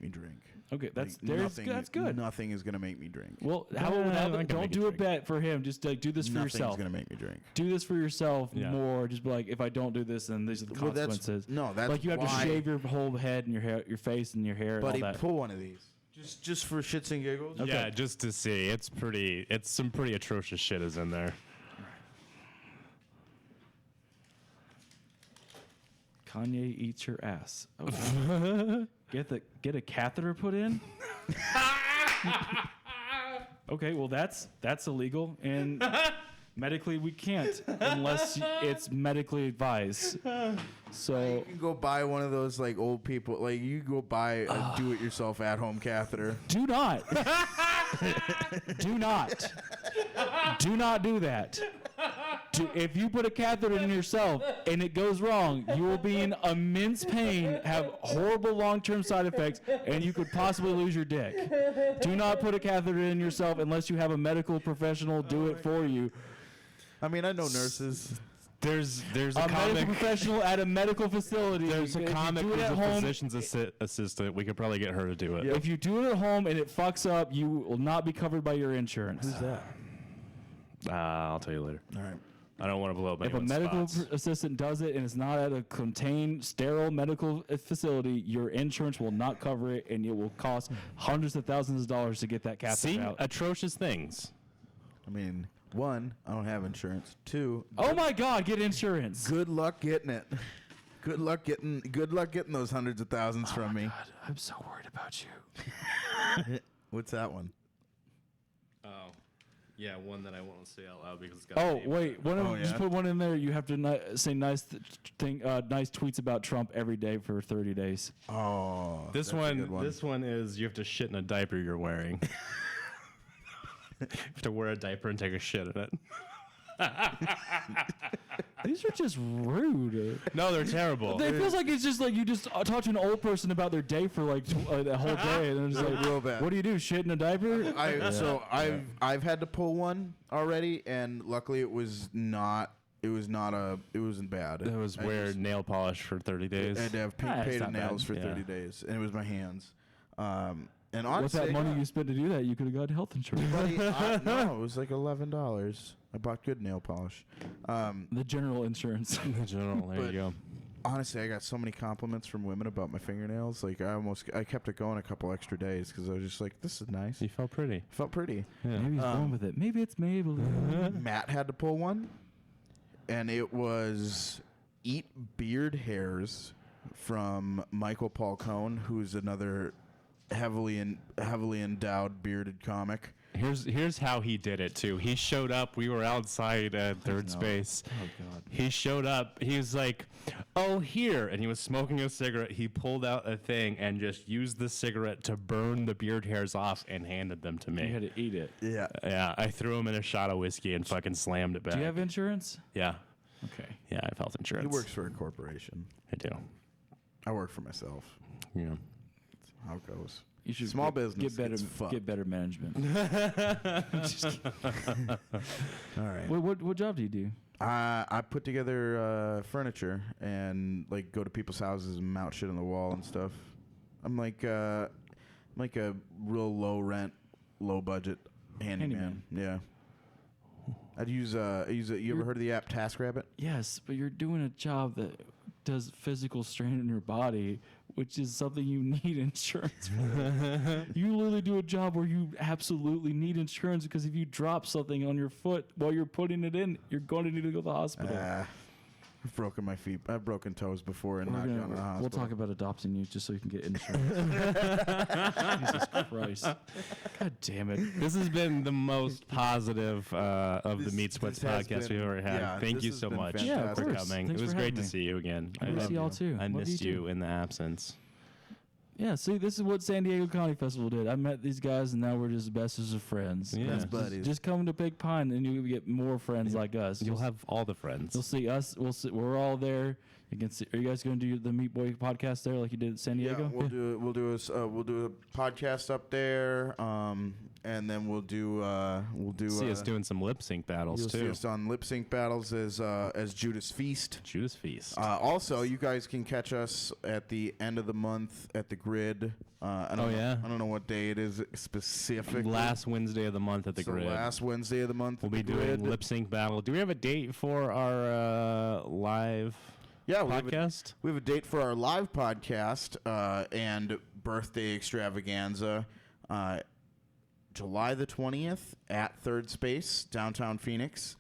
me drink. Okay, that's Like, that's good. Nothing is gonna make me drink. Well, I how can don't make do you a drink. bet for him. Just like do this for Nothing's yourself. gonna make me drink. Do this for yourself Yeah. more. Just be like, if I don't do this, then these are the Well, consequences. that's like you have to why- shave your whole head and your hair, your face and your hair. And Buddy, all that. pull one of these. Just for shits and giggles. Okay. Yeah, just to see. It's some pretty atrocious shit is in there. Kanye eats your ass. Oh. get a catheter put in. Okay, well that's illegal and medically we can't unless it's medically advised. So You can go buy one of those like old people. Like you go buy a do-it-yourself at-home catheter. do not do not do that. If you put a catheter in yourself and it goes wrong, you will be in immense pain, have horrible long-term side effects, and you could possibly lose your dick. Do not put a catheter in yourself unless you have a medical professional do it for you. I mean, I know nurses. There's a A medical comic. professional at a medical facility. There's a If you comic do it who's at a home. physician's assistant. We could probably get her to do it. If you do it at home and it fucks up, you will not be covered by your insurance. Who's that? I'll tell you later. All right. I don't want to blow up If a anyone's medical spots. assistant does it and it's not at a contained, sterile medical facility, your insurance will not cover it, and it will cost hundreds of thousands of dollars to get that catheter See, out. atrocious things. I mean, 1, I don't have insurance. 2, Oh my God, get insurance. good luck getting it. Good luck getting those hundreds of thousands from me. God, I'm so worried about you. What's that one? Oh, yeah, one that I won't say out loud because it's got. Oh wait, just yeah? put one in there. You have to say nice nice tweets about Trump every day for 30 days. Oh, This that's a one, good one. this one is you have to shit in a diaper you're wearing. You have to wear a diaper and take a shit in it. These are just rude. No, they're terrible. It feels like it's just like you just talk to an old person about their day for like the whole day, and then it's like, real bad. what do you do? Shit in a diaper? I've had to pull one already, and luckily it wasn't bad. It was wear nail polish for 30 days. I had to have it's painted not bad. nails for Yeah. 30 days, and it was my hands. And What's honestly, that money you spent to do that? You could have got health insurance. buddy, no, it was like $11. I bought good nail polish. The general insurance. In general, there But- you go. Honestly, I got so many compliments from women about my fingernails. Like I kept it going a couple extra days because I was just like, this is nice. You felt pretty. Felt pretty. Yeah. Maybe he's going with it. Maybe it's Maybelline. Matt had to pull one, and it was Eat Beard Hairs from Michael Paul Cohn, who's another heavily endowed bearded comic. Here's how he did it too. He showed up. We were outside at third space. Oh God. He showed up. He was like, "Oh, here," and he was smoking a cigarette. He pulled out a thing and just used the cigarette to burn the beard hairs off and handed them to You me. had to eat it. Yeah. Yeah, I threw him in a shot of whiskey and fucking slammed it back. Do you have insurance? Yeah, Okay. yeah, I have health He insurance. works for a corporation. I do. I work for myself. Yeah. That's how it goes. You should Small get business better. gets fucked. Get better management. All right. What job do you do? I put together furniture and like go to people's houses and mount shit on the wall and stuff. I'm like a real low rent, low budget handyman. Yeah. I'd use you ever heard of the app TaskRabbit? Yes, but you're doing a job that does physical strain on your body, which is something you need insurance for. You literally do a job where you absolutely need insurance because if you drop something on your foot while you're putting it in, you're going to need to go to the hospital. I've broken my feet. I've broken toes before and not gone to the hospital. We'll talk about adopting you just so you can get insurance. Jesus Christ. God damn it. This has been the most positive of the Meat Sweats this has podcast been- we've ever had. yeah, Thank this you has so been much Yeah, of for course. coming. Thanks It was for great having to me. see you again. I miss y'all too. I What do missed you you do? in the absence. Yeah, see, this is what San Diego Comedy Festival did. I met these guys, and now we're just best of friends. Yeah. Best buddies. Just come to Big Pine, and you'll get more friends like us. You'll have all the friends. You'll see us. We're all there. You can see. Are you guys going to do the Meat Boy podcast there, like you did at San Diego? Yeah, we'll do a podcast up there, and then we'll do see us doing some lip sync battles you'll see too. us on lip sync battles as Judas Feast. Judas Feast. Also, you guys can catch us at the end of the month at the Grid. I don't know what day it is specifically. Last Wednesday of the month at the So Grid. last Wednesday of the month. We'll at be the doing Grid. lip sync battle. Do we have a date for our live Yeah, podcast? we have a date for our live podcast and birthday extravaganza, July the 20th at Third Space, downtown Phoenix.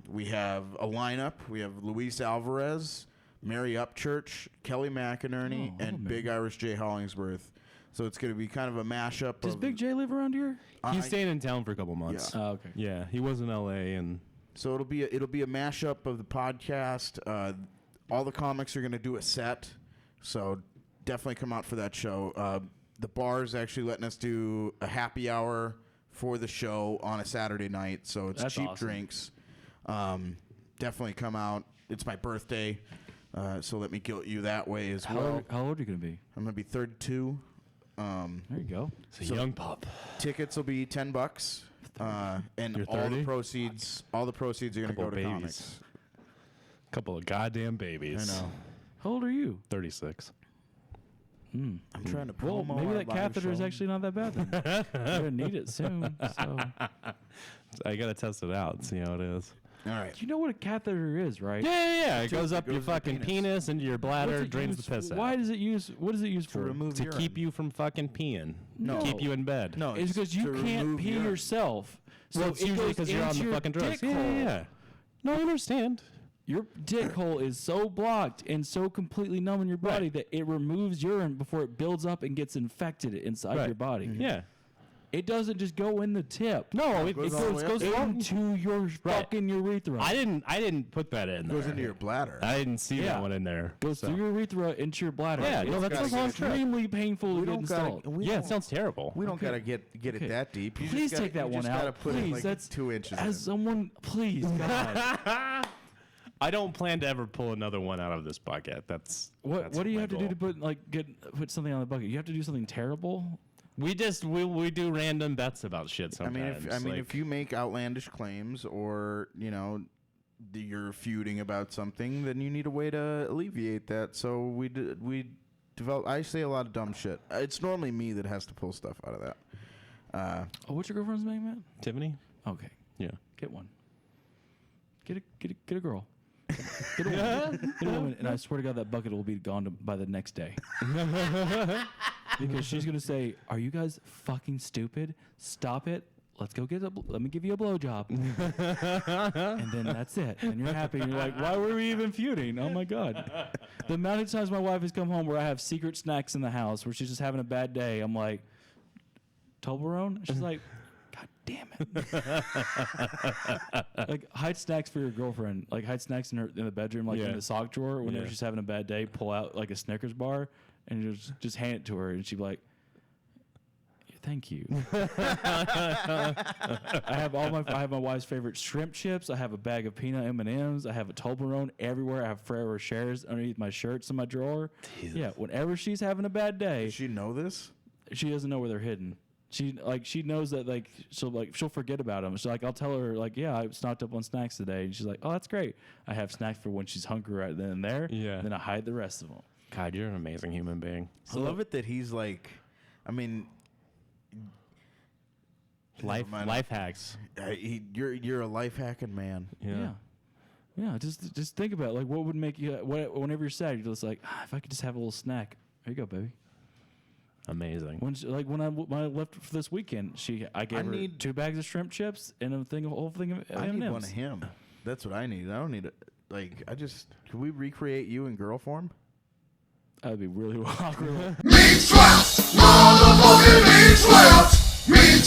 We have a lineup. We have Luis Alvarez, Mary Upchurch, Kelly McInerney, and Big Irish J. Hollingsworth. So it's going to be kind of a mashup. Does of, Big J live around here? He's staying in town for a couple months. Oh, okay. Yeah, he was in LA and So it'll be a mashup of the podcast. All the comics are going to do a set, so definitely come out for that show. The bar's actually letting us do a happy hour for the show on a Saturday night, so it's That's cheap awesome. drinks. Definitely come out. It's my birthday, so let me guilt you that way as well. How old are you going to be? I'm going to be 32. There you go. it's a young pup. Tickets will be $10, and You're all the 30? proceeds are going to Couple go to babies. comics. Couple of goddamn babies. I know. How old are you? 36. Mm. I'm trying to Well, promo maybe our that live catheter is show. actually not that bad then. You're gonna need it soon. So I gotta test it out and see how it is. All right. you know what a catheter is, right? Yeah. It goes It up goes your in the fucking penis into your bladder, What's it drains used the piss Why out. does it use? What does it use To for? remove To urine. keep you from fucking peeing. No. To keep you in bed. No, It's because you to can't remove pee urine. yourself. So Well, it's it usually goes because you're on into the your fucking drugs. dick hole. Yeah. No, I understand. Your dick hole is so blocked and so completely numb in your body Right. that it removes urine before it builds up and gets infected inside Right. your body. Yeah. It doesn't just go in the tip. No, it goes goes, all the way up. goes wrong. Into your fucking urethra. I didn't put that in It goes there. into your bladder. I didn't see Yeah. that one in there. goes so. through your urethra into your bladder. Yeah, no, It's that's all true. extremely painful to We get don't gotta- installed. we Yeah, don't- it sounds terrible. We don't Okay. gotta get Okay. it that deep. You Please just gotta, take that you one just out. gotta put Please, it like that's 2 inches. As in. someone, please, God. I don't plan to ever pull another one out of this bucket. That's What do you my have to do goal. to put something on the bucket? You have to do something terrible. We do random bets about shit I mean, sometimes. if you make outlandish claims or you're feuding about something, then you need a way to alleviate that. So we develop. I say a lot of dumb shit. It's normally me that has to pull stuff out of that. Oh, what's your girlfriend's name, Matt? Tiffany? Okay, Yeah. get one. Get a girl. Get a woman. Get a woman, and I swear to God, that bucket will be gone by the next day. Because she's gonna say, "Are you guys fucking stupid? Stop it. Let's go let me give you a blowjob." And then that's it. And you're happy. You're like, why were we even feuding? Oh my God. The amount of times my wife has come home where I have secret snacks in the house where she's just having a bad day. I'm like, Toblerone? She's like, God damn it. Like, hide snacks for your girlfriend. Like, hide snacks in the bedroom, like Yeah. in the sock drawer. Whenever Yeah. she's having a bad day, pull out like a Snickers bar and just hand it to her. And she'd be like, thank you. I have my wife's favorite shrimp chips. I have a bag of peanut M&Ms. I have a Toblerone everywhere. I have Ferrero Rochers underneath my shirts in my drawer. Jesus. Yeah, whenever she's having a bad day, Does she know this? she doesn't know where they're hidden. She knows that she'll forget about them. So I'll tell her yeah, I stocked up on snacks today, and she's like, oh, that's great. I have snacks for when she's hungry right then and there. Yeah. Then I hide the rest of them. God, you're an amazing human being. I love it that he's like, I mean, Life mind. life hacks. you're a life hacking man. Yeah. Yeah, just think about it. Like, what would make you whenever you're sad, you're just like, if I could just have a little snack. There you go, baby. Amazing. When I left for this weekend, I gave her need- 2 bags of shrimp chips and a whole thing of I need M&Ms. one of him. That's what I need. I don't need it. Like, can we recreate you in girl form? That would be really awkward. Meat sweat, motherfucking meat sweat, meat